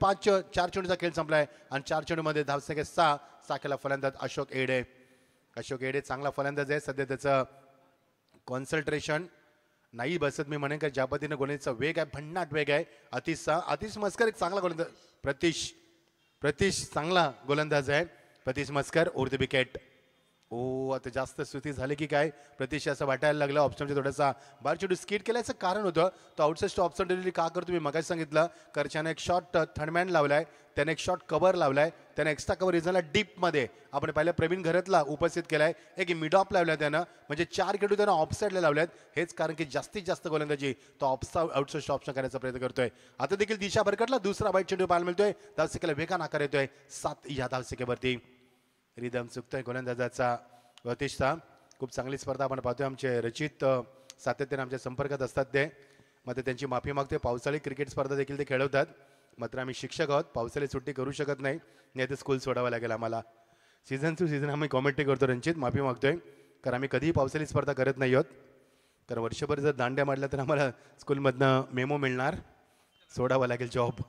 4 चेंडूचा खेळ संपलाय आणि 4 चेंडूमध्ये धावसंख्या 6. साकेला फलंदाज अशोक एडे. अशोक एडे चांगला फलंदाज आहे. सध्या त्याचं कॉन्सन्ट्रेशन नाही बसत. मी म्हणेन का ज्या पद्धतीने गोलंदाजीचा वेग आहे, भन्नाट वेग आहे. आतिश मस्कर एक चांगला गोलंदाज. प्रतीश चांगला गोलंदाज आहे. Pratish Maskar over the wicket. Oh आता जास्त स्तुती झाली की काय प्रतीश असं वाटायला लागलं ऑप्शनचे थोडासा बाहेर चेंडू स्किट केल्याचं कारण होतं तो आउटसाइड ऑप्शन डिलिव्हरी का करतो मी मगाशी सांगितलं करच्याने एक शॉट थर्डमॅन लावलाय त्याने एक शॉट कव्हर लावलाय त्याने एक्स्ट्रा कव्हर रिझनला डीपमध्ये आपण पाहिलं प्रवीण घरतला उपस्थित केलाय एक मिड ऑफ लावलाय त्यानं म्हणजे 4 चेंडू त्यानं ऑफसाईडला लावल्यात हेच कारण की जास्तीत जास्त गोलंदाजी तो आउटसाइड ऑप्शन करायचा प्रयत्न करतोय आता देखील दिशा भरकटला दुसरा वाईट चेंडू पाहायला मिळतोय धावसंख्येला वेगान आकार येतोय 7 या धावसंख्येवरती रिदम चुकतोय गोलंदाजाचा वतिष्ठा खूप चांगली स्पर्धा आपण पाहतोय आमचे रचित सातत्याने आमच्या संपर्कात असतात ते मात्र त्यांची माफी मागते पावसाळी क्रिकेट स्पर्धा देखील ते खेळवतात मात्र आम्ही शिक्षक आहोत पावसाळी सुट्टी करू शकत नाही ते स्कूल सोडावं लागेल आम्हाला सीझन टू सीझन आम्ही कॉमेंट्री करतो रंजित माफी मागतोय कारण आम्ही कधीही पावसाळी स्पर्धा करत नाही आहोत कारण वर्षभर जर दांड्या मारल्या तर आम्हाला स्कूलमधनं मेमो मिळणार सोडावं लागेल जॉब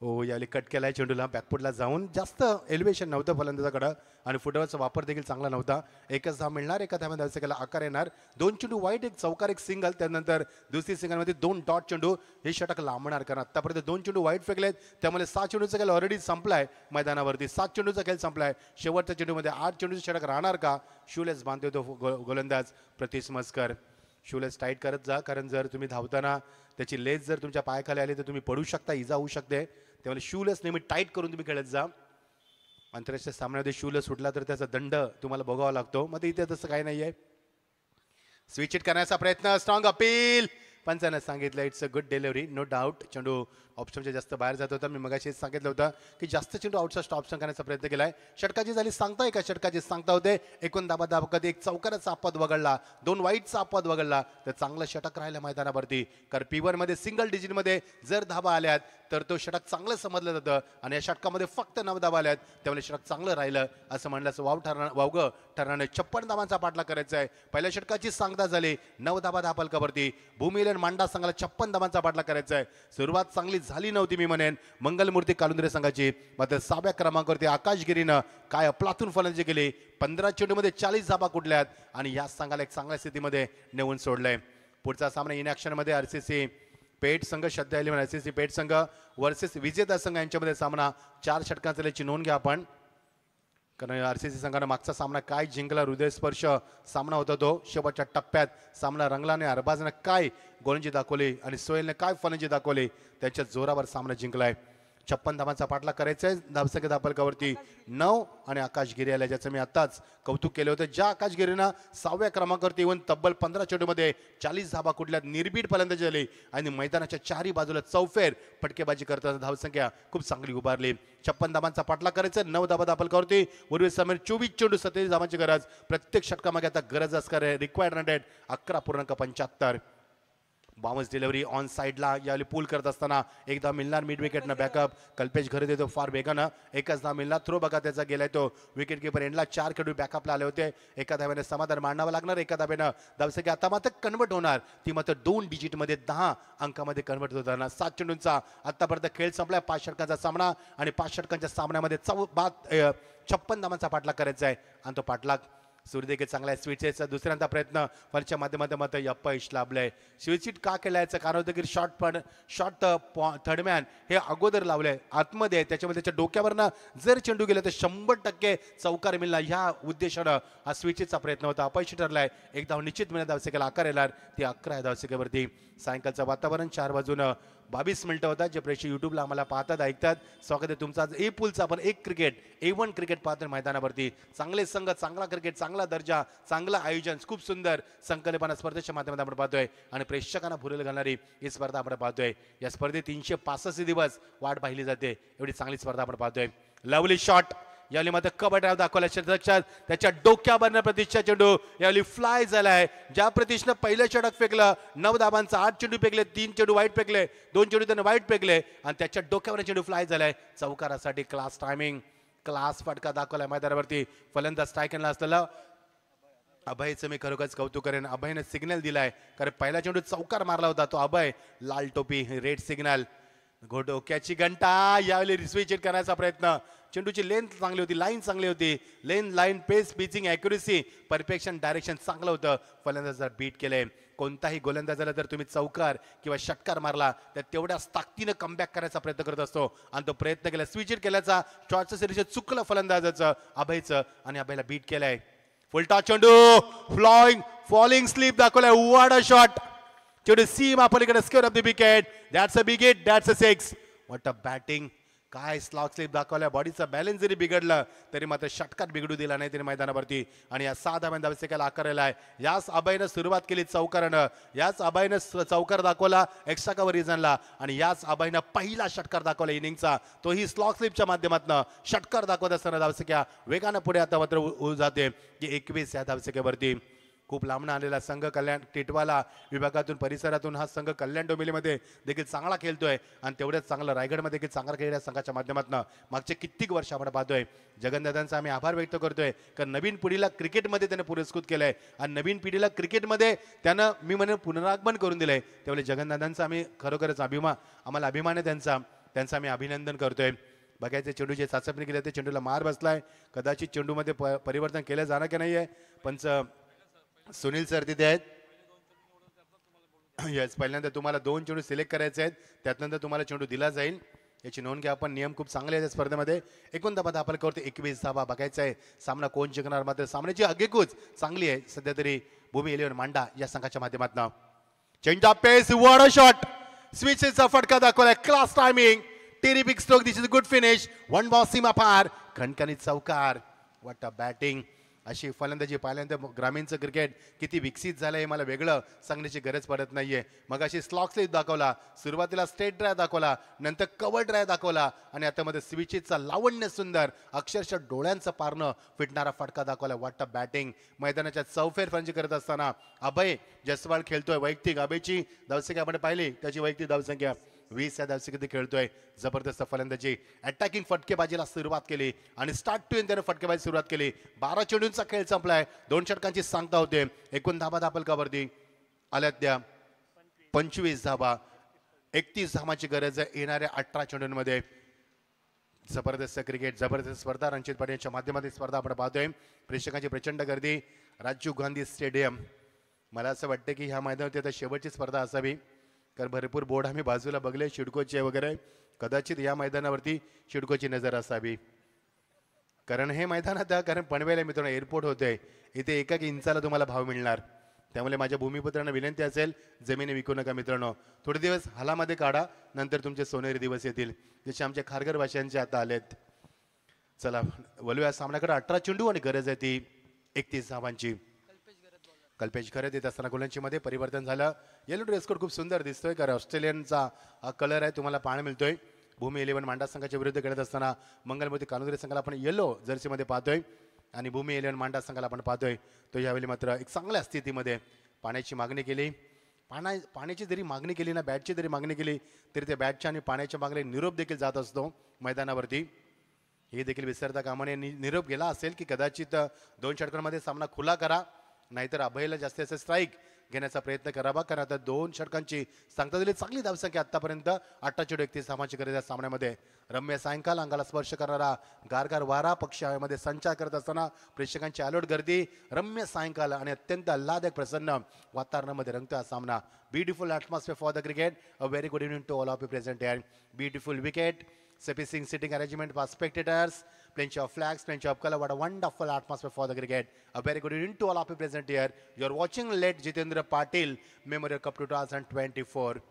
ओ यावेळी कट केलाय चेंडूला बॅकफुटला जाऊन जास्त एलिव्हेशन नव्हतं फलंदाजाकडं आणि फुटबॉलचा वापर देखील चांगला नव्हता एकच धाव मिळणार एका धाव्या धावसंख्येला आकार येणार 2 चेंडू वाईट एक चौकार एक सिंगल त्यानंतर दुसरी सिंगलमध्ये 2 डॉट चेंडू हे षटक लांबणार कारण आतापर्यंत 2 चेंडू वाईट फेकलेत त्यामुळे 7 चेंडूचा खेळ ऑलरेडी संपलाय मैदानावरती 7 चेंडूचा खेळ संपलाय शेवटच्या चेंडूमध्ये 8 चेंडूचं षटक राहणार का शूलेस बांधतो तो गोलंदाज प्रतीश मस्कर शूलेस टाईट करत जा कारण जर तुम्ही धावताना त्याची लेस जर तुमच्या पायाखाली आली तर तुम्ही पडू शकता इजा होऊ शकते त्यामुळे शूलेस नेहमी टाईट करून तुम्ही खेळत जा आंतरराष्ट्रीय सामन्यामध्ये शूलेस सुटला तर त्याचा दंड तुम्हाला भोगावा लागतो मग इथे तसं काही नाहीये स्विच इट करण्याचा प्रयत्न स्ट्रॉंग अपील पंचानं सांगितलं it's a good delivery no doubt चेंडू ऑप्शनच्या जास्त बाहेर जात होता मी मगाशी सांगितलं होतं की जास्त चेंडू आउटचा ऑप्शन करण्याचा प्रयत्न केलाय षटकाची झाली सांगताय का षटकाची सांगता होते एकूण दाबा कधी एक चौकाराचा अपवाद वगळला 2 वाईटचा अपवाद वगळला तर चांगलं षटक राहिलं मैदानावरती कारण P1 मध्ये सिंगल डिजिटमध्ये जर धाबा आल्यात तर तो षटक चांगलं समजलं जातं आणि या षटकामध्ये फक्त 9 धाबा आल्यात त्यामुळे षटक चांगलं राहिलं असं म्हणलं वावगं ठरणाने 56 धावांचा पाठलाग करायचा आहे पहिल्या षटकाची सांगता झाली 9 धाबा धापलकावरती भूमिलेन मांडा संघाला 56 धावांचा पाठलाग करायचा आहे सुरुवात चांगली झाली नव्हती मी म्हणेन मंगलमूर्ती कालुंद्रे संघाची मात्र 6व्या क्रमांकावरती आकाश गिरीनं काय अफलातून फलंदाजी केली 15 चेंडूमध्ये 40 धाबा कुठल्यात आणि या संघाला एक चांगल्या स्थितीमध्ये नेऊन सोडलंय पुढचा सामना इन ॲक्शन मध्ये आरसीसी पेठ संघ श्रद्धा इलेव्हन आरसीसी पेठ संघ वर्सेस विजेता संघ यांच्यामध्ये सामना 4 षटकांचा झाल्याची नोंद घ्या आपण कारण आरसीसी संघानं मागचा सामना काय जिंकला हृदयस्पर्श सामना होता तो शेवटच्या टप्प्यात सामना रंगलाने अरबाजनं काय गोलंदाजी दाखवली आणि सोहेलने काय फलंदाजी दाखवली त्याच्या जोरावर सामना जिंकलाय 56 धावांचा पाठलाग करायचा आहे धावसंख्या धापलकावरती 9 आणि आकाश गिरी आल्या ज्याचं मी आत्ताच कौतुक केलं होतं ज्या आकाश गिरीनं 6व्या क्रमांकावरती येऊन तब्बल 15 चेंडूमध्ये 40 धाबा कुठल्यात निर्भीड फलंदाजी झाली आणि मैदानाच्या चारही बाजूला चौफेर फटकेबाजी करताना धावसंख्या खूप चांगली उभारली 56 धावांचा पाठलाग करायचा 9 धाबा धापलकावरती उर्वी समीर 24 चेंडू 27 धावांची गरज प्रत्येक षटकामागे आता गरज असणार आहे required run rate 11.75 bounce delivery on साईडला यावेळी पूल करत असताना एकदा मिळणार मिड विकेटनं बॅकअप कल्पेश घरे देतो फार वेगानं एकच धाव मिळणार थ्रो बघा त्याचा गेलाय तो विकेट किपर एंडला 4 खेळाडू बॅकअपला आले होते एका धाव्याने समाधान मांडावं लागणार एका धाव्यानं धावसंख्या आता मात्र कन्वर्ट होणार ती मात्र 2 डिजिटमध्ये 10 अंकामध्ये कन्वर्ट होताना 7 चेंडूंचा आतापर्यंत खेळ संपलाय 5 षटकांचा सामना आणि 5 षटकांच्या सामन्यामध्ये 56 धावांचा पाठलाग करायचा आहे आणि तो पाठलाग सूर्य देखील चांगला आहे स्विचचा दुसऱ्यांदा प्रयत्न फलच्या माध्यमातून मात्र अपयश लाभलंय स्विचिट का केलायचं कारण होतं की शॉर्ट थर्डमॅन हे अगोदर लावलंय आतमध्ये त्याच्यामध्ये त्याच्या डोक्यावरनं जर चेंडू गेला तर 100% चौकार मिळणार ह्या उद्देशानं हा स्विचचा प्रयत्न होता अपयशी ठरलाय एक धाव निश्चित मिळणार धावसंख्येला आकार येणार ती 11 धावसंख्येवरती सायंकाळचं वातावरण 4 बाजूनं 22 मिनिटं होतात जे प्रेक्षक युट्यूबला आम्हाला पाहतात ऐकतात स्वागत आहे तुमचा ए पूलचा आपण एक क्रिकेट A1 क्रिकेट पाहतो मैदानावरती चांगले संघ चांगला क्रिकेट चांगला दर्जा चांगलं आयोजन खूप सुंदर संकल्पना स्पर्धेच्या माध्यमातून आपण पाहतोय आणि प्रेक्षकांना भुरेल घालणारी ही स्पर्धा आपण पाहतोय या स्पर्धेत 365 दिवस वाट पाहिली जाते एवढी चांगली स्पर्धा आपण पाहतोय लवली शॉट यावेळी मात्र कबड्डी दाखवला लक्षात त्याच्या डोक्यावरनं प्रतीशचा चेंडू यावेळी फ्लाय झालाय ज्या प्रतीशनं पहिलं षटक फेकलं 9 धाबांचा 8 चेंडू फेकले 3 चेंडू वाईट फेकले 2 चेंडू त्याने वाईट फेकले आणि त्याच्या डोक्यावर चेंडू फ्लाय झालाय चौकारासाठी क्लास टायमिंग क्लास फटका दाखवलाय मैदानावरती फलंदाज स्ट्रायकरला असलेला अभयचं मी खरोखरच कौतुक करेन अभयने सिग्नल दिलाय कारण पहिला चेंडू चौकार मारला होता तो अभय लाल टोपी रेड सिग्नल डोक्याची घंटा यावेळी रिस्विच करण्याचा प्रयत्न चेंडूची लेंथ चांगली होती लाईन चांगली होती लाईन पेस पिचिंग ॲक्युरेसी परफेक्शन डायरेक्शन चांगलं होतं फलंदाज बीट केलंय कोणताही गोलंदाजाला जर तुम्ही चौकार किंवा षटकार मारला तर तेवढ्याच ताकदीनं कमबॅक करायचा प्रयत्न करत असतो आणि तो प्रयत्न केला स्विच केल्याचा शॉटचं सिरीज चुकलं फलंदाजाचं अभयचं आणि अभयला बीट केलंय फुलटा चेंडू फॉलिंग स्लीप दाखवलाय. What a shot. चेंडू सीम पलीकडे square of the wicket. That's a big hit. That's a six. What a batting. काय स्लॉग स्लिप दाखवलाय. बॉडीचा बॅलन्स जरी बिघडलं तरी मात्र षटकार बिघडू दिला नाही त्यांनी मैदानावरती. आणि या 6 धाब्यांनी धावसंख्येला आकारलेला आहे. याच अभयनं सुरुवात केली चौकारानं. याच अभयनं चौकार दाखवला एक्स्ट्रा कव्हर रिझनला. आणि याच अभयनं पहिला षटकार दाखवला इनिंगचा. तोही स्लॉग स्लिपच्या माध्यमातून षटकार दाखवत असताना धावसंख्या वेगानं पुढे आता मात्र जाते की 21 या धावसंख्येवरती. खूप लांबणं आलेला संघ कल्याण टिटवाला विभागातून परिसरातून हा संघ कल्याण डोंबिवलीमध्ये देखील चांगला खेळतोय. आणि तेवढंच चांगलं रायगडमध्ये देखील चांगला खेळल्या संघाच्या माध्यमातून मागचे कित्येक वर्ष आपण पाहतोय. जगनदादांचा आम्ही आभार व्यक्त करतोय कारण नवीन पिढीला क्रिकेटमध्ये त्याने पुरस्कृत केलंय आणि नवीन पिढीला क्रिकेटमध्ये त्यानं मी म्हणेन पुनरागमन करून दिलंय. त्यामुळे जगनदादांचा आम्ही खरोखरच आम्हाला अभिमान आहे त्यांचा आम्ही अभिनंदन करतोय. बघायचे चेंडूचे चाचपणी केली ते चेंडूला मार बसलाय. कदाचित चेंडूमध्ये परिवर्तन केलं जाणार की नाहीये. पंच सुनील सर तिथे आहेत. येस, पहिल्यांदा तुम्हाला 2 चेंडू सिलेक्ट करायचे आहेत. त्यानंतर तुम्हाला चेंडू दिला जाईल. याची नोंद घ्या आपण. नियम खूप चांगले आहेत स्पर्धेमध्ये. एकूण धाबा आपण करतो 21 धाबा. बघायचा आहे सामना कोण जिंकणार. मात्र सामन्याची आगेकूच चांगली आहे सध्या तरी भूमी 11 मांडा या संघाच्या माध्यमातून. चेंडू पेस. What a shot. स्विचेसचा फटका दाखवलाय. Class timing. Terrific stroke. This is good finish. 1 ball सीमा पार. खणखणीत चौकार. What a batting. अशी फलंदाजी पाहिल्यानंतर ग्रामीणचं क्रिकेट किती विकसित झालं हे मला वेगळं सांगण्याची गरज पडत नाहीये. मग अशी स्लॉक स्लिप दाखवला. सुरुवातीला स्ट्रेट ड्राय दाखवला. नंतर कव्हर ड्राय दाखवला. आणि आता मध्ये स्विचेसचा लावण्य सुंदर अक्षरशः डोळ्यांचं पारणं फिटणारा फटका दाखवला. वाटतं बॅटिंग. मैदानाच्या चौफेर फलंदाजी करत असताना अभय जयस्वाल खेळतोय. वैयक्तिक अभयची धावसंख्या आपण पाहिली. त्याची वैयक्तिक धावसंख्या 20 या धावसंख्येत खेळतोय. जबरदस्त फलंदाजी. अटॅकिंग फटकेबाजीला सुरुवात केली आणि स्टार्ट टू एंड त्याने फटकेबाजी सुरुवात केली. 12 चेंडूंचा खेळ संपलाय. 2 षटकांची सांगता होते. एकूण धाबा दापलकावरती आल्यात त्या 25 धाबा. 31 धाबांची गरज आहे येणाऱ्या 18 चेंडूंमध्ये. जबरदस्त क्रिकेट, जबरदस्त स्पर्धा. रणजित पाटीलच्या माध्यमातून स्पर्धा आपण पाहतोय. प्रेक्षकांची प्रचंड गर्दी. राजीव गांधी स्टेडियम. मला असं वाटतं की ह्या मैदानावरती आता शेवटची स्पर्धा असावी कारण भरपूर बोर्ड आम्ही बाजूला बघले शिडकोचे वगैरे. कदाचित या मैदानावरती शिडकोची नजर असावी कारण हे मैदान आता कारण पनवेल मित्रांनो एअरपोर्ट होते. इथे 1 इंचाला तुम्हाला भाव मिळणार. त्यामुळे माझ्या भूमिपुत्रांना विनंती असेल जमिनी विकू नका मित्रांनो. थोडे दिवस हालामध्ये काढा. नंतर तुमचे सोनेरी दिवस येतील जसे आमच्या खारघर वाशांचे आता आलेत. चला वळूया सामन्याकडे. 18 चेंडू आणि गरज आहे ती 31 धावांची. कल्पेश खरं येत असताना गोलंदाजीमध्ये परिवर्तन झालं. येलो ड्रेस कोड खूप सुंदर दिसतोय कारण ऑस्ट्रेलियनचा हा कलर आहे तुम्हाला पाहायला मिळतोय. भूमी 11 मांडा संघाच्या विरुद्ध खेळत असताना मंगलमती कानुदरे संघाला आपण येलो जर्सीमध्ये पाहतोय आणि भूमी 11 मांडा संघाला आपण पाहतोय. तो यावेळी मात्र एक चांगल्या स्थितीमध्ये पाण्याची मागणी केली. पाण्याची जरी मागणी केली ना बॅटची जरी मागणी केली तरी त्या बॅटच्या आणि पाण्याच्या मागणी निरोप देखील जात असतो मैदानावरती. हे देखील विसरता कामाने निरोप गेला असेल की कदाचित 2 षटकांमध्ये सामना खुला करा नाहीतर अभयला जास्तीत जास्त स्ट्राईक घेण्याचा प्रयत्न करावा कारण आता 2 षटकांची सांगता दिली. चांगली धावसंख्या आतापर्यंत 18 चेंडू 31 धावांची गरज या सामन्यामध्ये. रम्य सायंकाल अंगाला स्पर्श करणारा गारगार वारा पक्षी हवेमध्ये संचार करत असताना प्रेक्षकांची आलोट गर्दी. रम्य सायंकाल आणि अत्यंत आल्हादक प्रसन्न वातावरणामध्ये रंगतो हा सामना. Beautiful atmosphere for the cricket. A very good evening to all of you present here. Beautiful wicket. Sufficient sitting arrangement for spectators, plenty of flags, plenty of color. What a wonderful atmosphere for the cricket. A very good evening to all of you present here. You are watching late Jitendra Patil Memorial Cup 2024.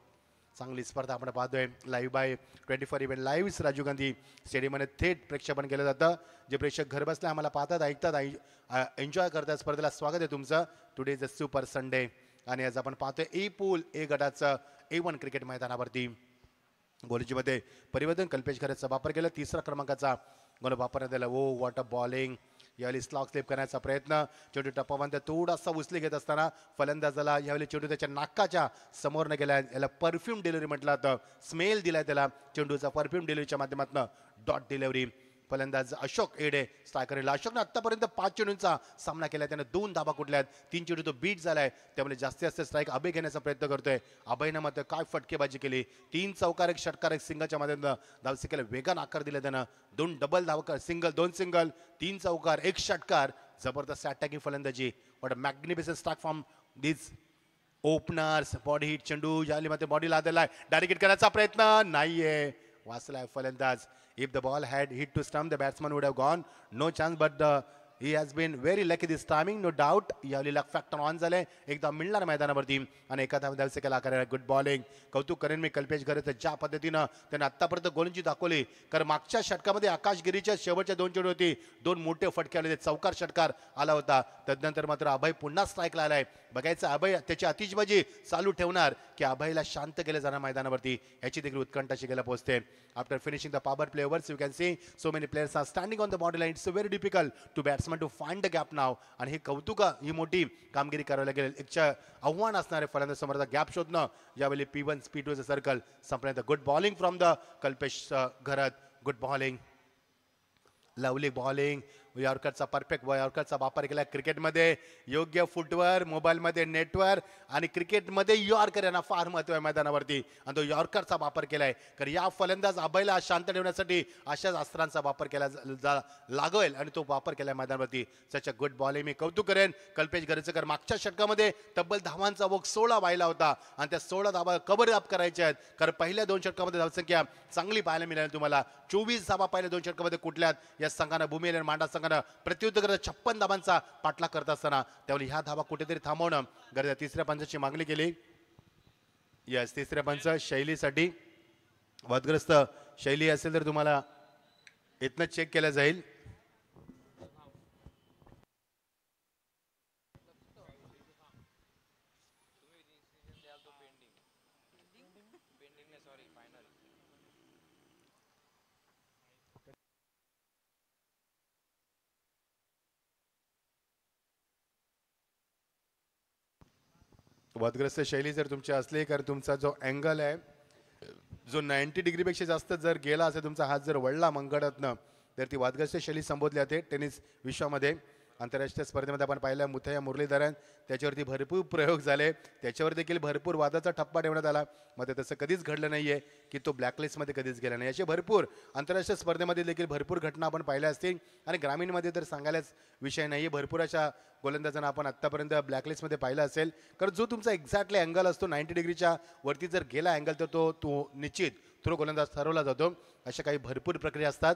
चांगली स्पर्धा आपण पाहतोय. Live by 24 event live Rajiv Gandhi स्टेडियममध्ये थेट प्रेक्षेपण केलं जातं. जे प्रेक्षक घर बसले आम्हाला पाहतात ऐकतात एन्जॉय करतात स्पर्धेला स्वागत आहे तुमचं. Today is a super Sunday आणि आज आपण पाहतोय ए पूल ए गटाचं A1 क्रिकेट मैदानावरती गोलंदाजीमध्ये परिवर्तन. कल्पेश खरेचा वापर केला. 3रा क्रमांकाचा गोल वापरण्यात आला. ओ व्हॉट अ बॉलिंग. यावेळी स्लॉक स्लिप करण्याचा प्रयत्न. चेंडू टप्पावंत थोडासा उचली घेत असताना फलंदाजाला यावेळी चेंडू त्याच्या नाकाच्या समोर न गेला. याला परफ्यूम डिलिव्हरी म्हटलं जातं. स्मेल दिलाय त्याला चेंडूचा परफ्यूम डिलिव्हरीच्या माध्यमातून डॉट डिलिव्हरी. फलंदाज अशोक एडे स्ट्रायकरला. अशोकने आतापर्यंत 5 चेंडूंचा सामना केला. त्याने 2 धाबा कुठल्यात. 3 चेंडू तो बीट झालाय. त्यामुळे जास्तीत जास्त स्ट्राईक अभय घेण्याचा प्रयत्न करतोय. अभयनं मात्र काय फटकेबाजी केली. 3 चौकार 1 षटकार 1 सिंगलच्या माध्यमातून धावसंख्येला वेगानं आकार दिला त्यानं. 2 डबल धावा सिंगल 2 सिंगल 3 चौकार 1 षटकार. जबरदस्त अटॅकिंग फलंदाजी. What a magnificent strike from this openers. Body hit चेंडू याली मात्र बॉडी लादलाय. डायरेक्ट हिट करायचा प्रयत्न नाहीये. वाचलाय फलंदाज. If the ball had hit to stump, the batsman would have gone. No chance, but the he has been very lucky this timing, no doubt. यावेळी luck factor on झाले, एकदा मिळणार मैदानावरती आणि एका धावसेकेला आकार. गुड बॉलिंग, कौतुक करेन मी कल्पेश घरत ज्या पद्धतीनं त्याने आतापर्यंत गोलंदाजी दाखवली. कारण मागच्या षटकामध्ये आकाश गिरीच्या शेवटच्या 2 चेंडू होती, 2 मोठे फटके आले, चौकार षटकार आला होता. तदनंतर मात्र अभय पुन्हा स्ट्राईकला आलाय. बघायचं अभय त्याची आतिषबाजी चालू ठेवणार की अभयला शांत केलं जाणार मैदानावरती, याची देखील उत्कंठा शिकायला पोहोचते. After finishing the power play overs you can see so many players are standing on the body line. It's very difficult to batsman to find the gap now. आणि हे कौतुक, ही मोठी कामगिरी करावी लागेल. एक आव्हान असणारे फलंदाज समोर गॅप शोधणं. यावेळी P1 P2 सर्कल संपण्यात. Good bowling from the Kalpesh Gharat. Good bowling, lovely bowling. यॉर्करचा परफेक्ट यॉर्करचा वापर केला क्रिकेटमध्ये. योग्य फुटवर, मोबाईलमध्ये नेटवर आणि क्रिकेटमध्ये यॉर्कर यांना फार महत्व आहे मैदानावरती, आणि तो यॉर्करचा वापर केलाय. कारण या फलंदाज अभयला शांत ठेवण्यासाठी अशाच अस्त्रांचा वापर केला लागेल आणि तो वापर केलाय मैदानावरती. सच अ गुड बॉलिंग. मी कौतुक करेन कल्पेश घरचकर. मागच्या षटकामध्ये तब्बल धावांचा वोग 16 व्हायला होता आणि त्या 16 धावा कव्हर अप करायच्या आहेत. कारण पहिल्या 2 षटकामध्ये धावसंख्या चांगली पाहायला मिळाली तुम्हाला. 24 धावा पहिल्या 2 षटकामध्ये कुठल्यात या संघानं भूमी इलेव्हन मांडा संघानं प्रत्युत्तर करत 56 धावांचा पाठलाग करत असताना त्यावेळी ह्या धावा कुठेतरी थांबवणं गरजेचं. तिसऱ्या पंचाची मागणी केली. यस, तिसऱ्या पंच शैलीसाठी वादग्रस्त शैली असेल तर तुम्हाला इथनं चेक केलं जाईल. वादग्रस्त शैली जर तुमची असली, कारण तुमचा जो अँगल आहे जो 90 डिग्रीपेक्षा जास्त जर गेला असेल, तुमचा हात जर वळला मंगळातनं, तर ती वादग्रस्त शैली संबोधली जाते टेनिस विश्वामध्ये. आंतरराष्ट्रीय स्पर्धेमध्ये आपण पाहिलं मुथय्या मुरलीधरन, त्याच्यावरती भरपूर प्रयोग झाले, त्याच्यावर देखील भरपूर वादाचा ठप्पा ठेवण्यात आला. मध्ये तसं कधीच घडलं नाहीये की तो ब्लॅकलिस्टमध्ये कधीच गेला नाही. असे भरपूर आंतरराष्ट्रीय स्पर्धेमध्ये देखील भरपूर घटना आपण पाहिल्या असतील. आणि ग्रामीणमध्ये तर सांगायलाच विषय नाही, भरपूर अशा गोलंदाजांना आपण आत्तापर्यंत ब्लॅकलिस्टमध्ये पाहिलं असेल. कारण जो तुमचा एक्झॅक्टली अँगल असतो 90 डिग्रीच्या वरती जर गेला अँगल, तर तो निश्चित थ्रो गोलंदाज ठरवला जातो. अशा काही भरपूर प्रक्रिया असतात.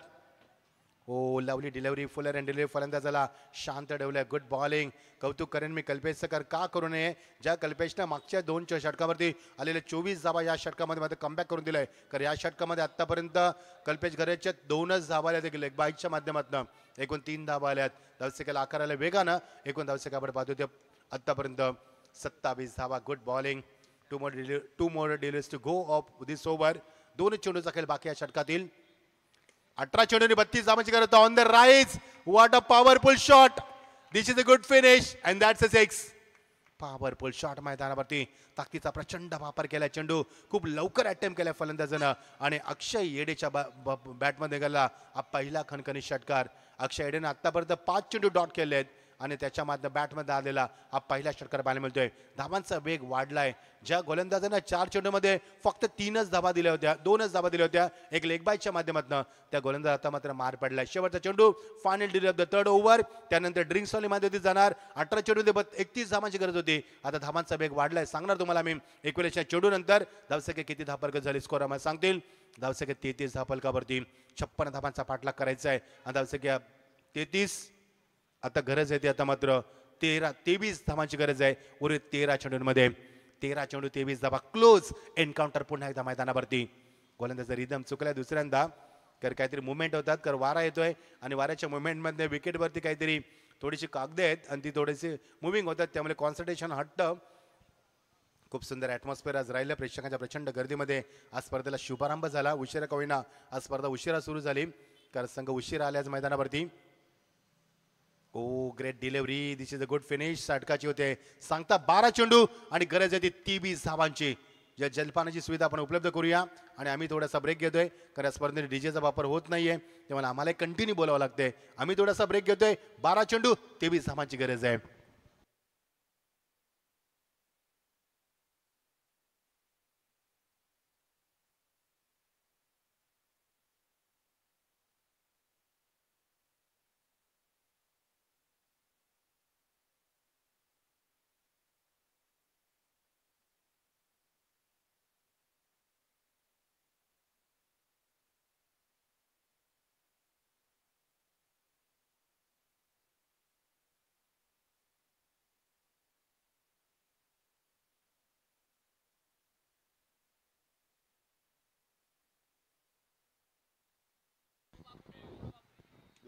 Oh lovely delivery, fuller and delivery, फलंदाजाला शांत ठेवलंय. Good bowling. कौतुक करेन मी कल्पेशचं. का करू नये, ज्या कल्पेशनं मागच्या 2 षटकावरती आलेले 24 धावा या षटकामध्ये मात्र कमबॅक करून दिलंय. कारण या षटकामध्ये आतापर्यंत कल्पेश घरेच्या 2च धावा आल्या देखील लेग बाईकच्या माध्यमातून. एकूण 3 धावा आल्यात. धावसेकेला आकाराला वेगानं एकूण धावसेकावर पाहतो ते आतापर्यंत 27 धावा. Good bowling. Two more deliveries to go of this over. 2 चेंडूचा खेळ बाकी या षटकातील. 18 चेंडूंनी 32 धावांची गरज on the rise. What a powerful shot. This is a good finish and that's a 6. Powerful shot. मैदानावरती ताकदीचा प्रचंड वापर केला. चेंडू खूप लवकर अटेम्प्ट केला फलंदाजानं आणि अक्षय येडेच्या बॅटमध्ये गेला हा पहिला खणखणीत षटकार. अक्षय येडेने आतापर्यंत 5 चेंडू डॉट केले आहेत आणि त्याच्या माध्यम बॅटमध्ये आलेला हा पहिला षटकार पाहायला मिळतोय. धावांचा वेग वाढलाय. ज्या गोलंदाजांना 4 चेंडूमध्ये फक्त 3च धावा दिल्या होत्या, 2च धावा दिल्या होत्या एक लेग बायच्या माध्यमातून, त्या गोलंदाज आता मात्र मार पडलाय. शेवटचा चेंडू final delivery of the third over. त्यानंतर ड्रिंक्स वाली माध्यमातून जाणार. 18 चेंडूमध्ये 31 धावांची गरज होती. आता धावांचा वेग वाढलाय. सांगणार तुम्हाला मी 19 चेंडू नंतर धावसंख्या किती धापलक झाली स्कोर आम्हाला सांगतील. धावसंख्या 33 धापलकावरती 56 धावांचा पाठलाग करायचा आहे आणि धावसंख्या 33. आता गरज आहे ती आता मात्र 23 धावांची गरज आहे. उर्वरित 13 चेंडूंमध्ये 13 चेंडू 23 धावा. क्लोज एन्काउंटर पुन्हा एकदा मैदानावरती. गोलंदाजाचा रिदम चुकलाय दुसऱ्यांदा. कारण काहीतरी मुवमेंट होतात, कारण वारा येतोय आणि वाऱ्याच्या मुवमेंटमध्ये विकेटवरती काहीतरी थोडीशी कागदे आहेत आणि ती थोडीशी मुव्हिंग होतात, त्यामुळे कॉन्सन्ट्रेशन हटतं. खूप सुंदर ॲटमॉस्फिअर आज राहिलं. प्रेक्षकांच्या प्रचंड गर्दीमध्ये आज स्पर्धेला शुभारंभ झाला. उशिरा का होईना आज स्पर्धा उशिरा सुरू झाली, कारण संघ उशिरा आले आज मैदानावरती. Oh great delivery. This is a good finish. षटकाची होते सांगता 12 चेंडू आणि गरज आहे ती 23 धावांची. या जलपानाची सुविधा आपण उपलब्ध करूया आणि आम्ही थोडासा ब्रेक घेतोय, कारण स्पर्धेत डीजेचा वापर होत नाहीये, तेव्हा आम्हाला कंटिन्यू बोलावं लागतंय. आम्ही थोडासा ब्रेक घेतोय. 12 चेंडू 23 धावांची गरज आहे.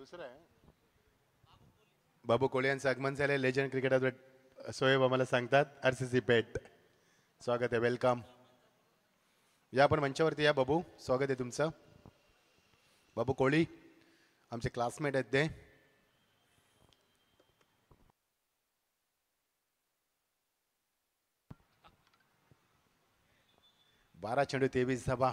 दुसरा आहे बाबू कोळी यांचं आगमन झाले. लेजंड क्रिकेटर सोहेब आम्हाला सांगतात RCC पेट. स्वागत आहे, वेलकम. या आपण मंचावरती या बाबू, स्वागत आहे तुमचं. बाबू कोळी आमचे क्लासमेट आहेत ते. बारा चेंडू 23 धावा.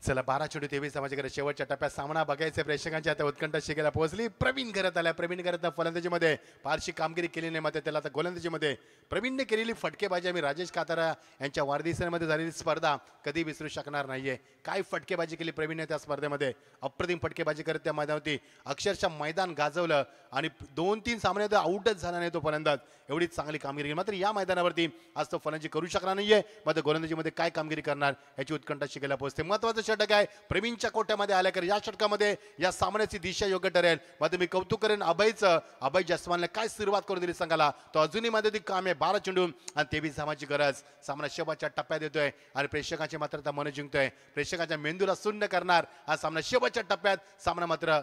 चला 12 चेंडू 23 धावांच्या शेवटच्या टप्प्यात सामना बघायचे. प्रेक्षकांची आता उत्कंठा शिकायला पोहोचली. प्रवीण घरात आल्या. प्रवीण घरात फलंदाजीमध्ये फारशी कामगिरी केली नाही, मात्र त्याला आता गोलंदाजीमध्ये प्रवीणने केलेली फटकेबाजी आम्ही राजेश कातारा यांच्या वाढदिवसामध्ये झालेली स्पर्धा कधी विसरू शकणार नाहीये. काय फटकेबाजी केली प्रवीणने त्या स्पर्धेमध्ये. अप्रतिम फटकेबाजी करत त्या मैदानावरती अक्षरशः मैदान गाजवलं आणि 2-3 सामन्यात आउटच झाला नाही तो फलंदाज. एवढी चांगली कामगिरी केली. मात्र या मैदानावरती आज तो फलंदाजी करू शकणार नाहीये. मात्र गोलंदाजीमध्ये काय कामगिरी करणार याची उत्कंठा शिकायला पोहोचते. महत्वाचं षटक आहे प्रवीणच्या कोट्यामध्ये आल्याकर या षटकामध्ये या सामन्याची दिशा योग्य ठरेल. मात्र मी कौतुक करेन अभयचं. अभय जसवालने काय सुरुवात करून दिली संघाला. तो अजूनही मध्ये काम आहे. 12 चेंडू आणि 23 धावांची गरज. सामना शेवटच्या टप्प्यात येतोय आणि प्रेक्षकांची मात्र आता मन जिंकतोय. प्रेक्षकांच्या मेंदूला शून्य करणार हा सामना शेवटच्या टप्प्यात. सामना मात्र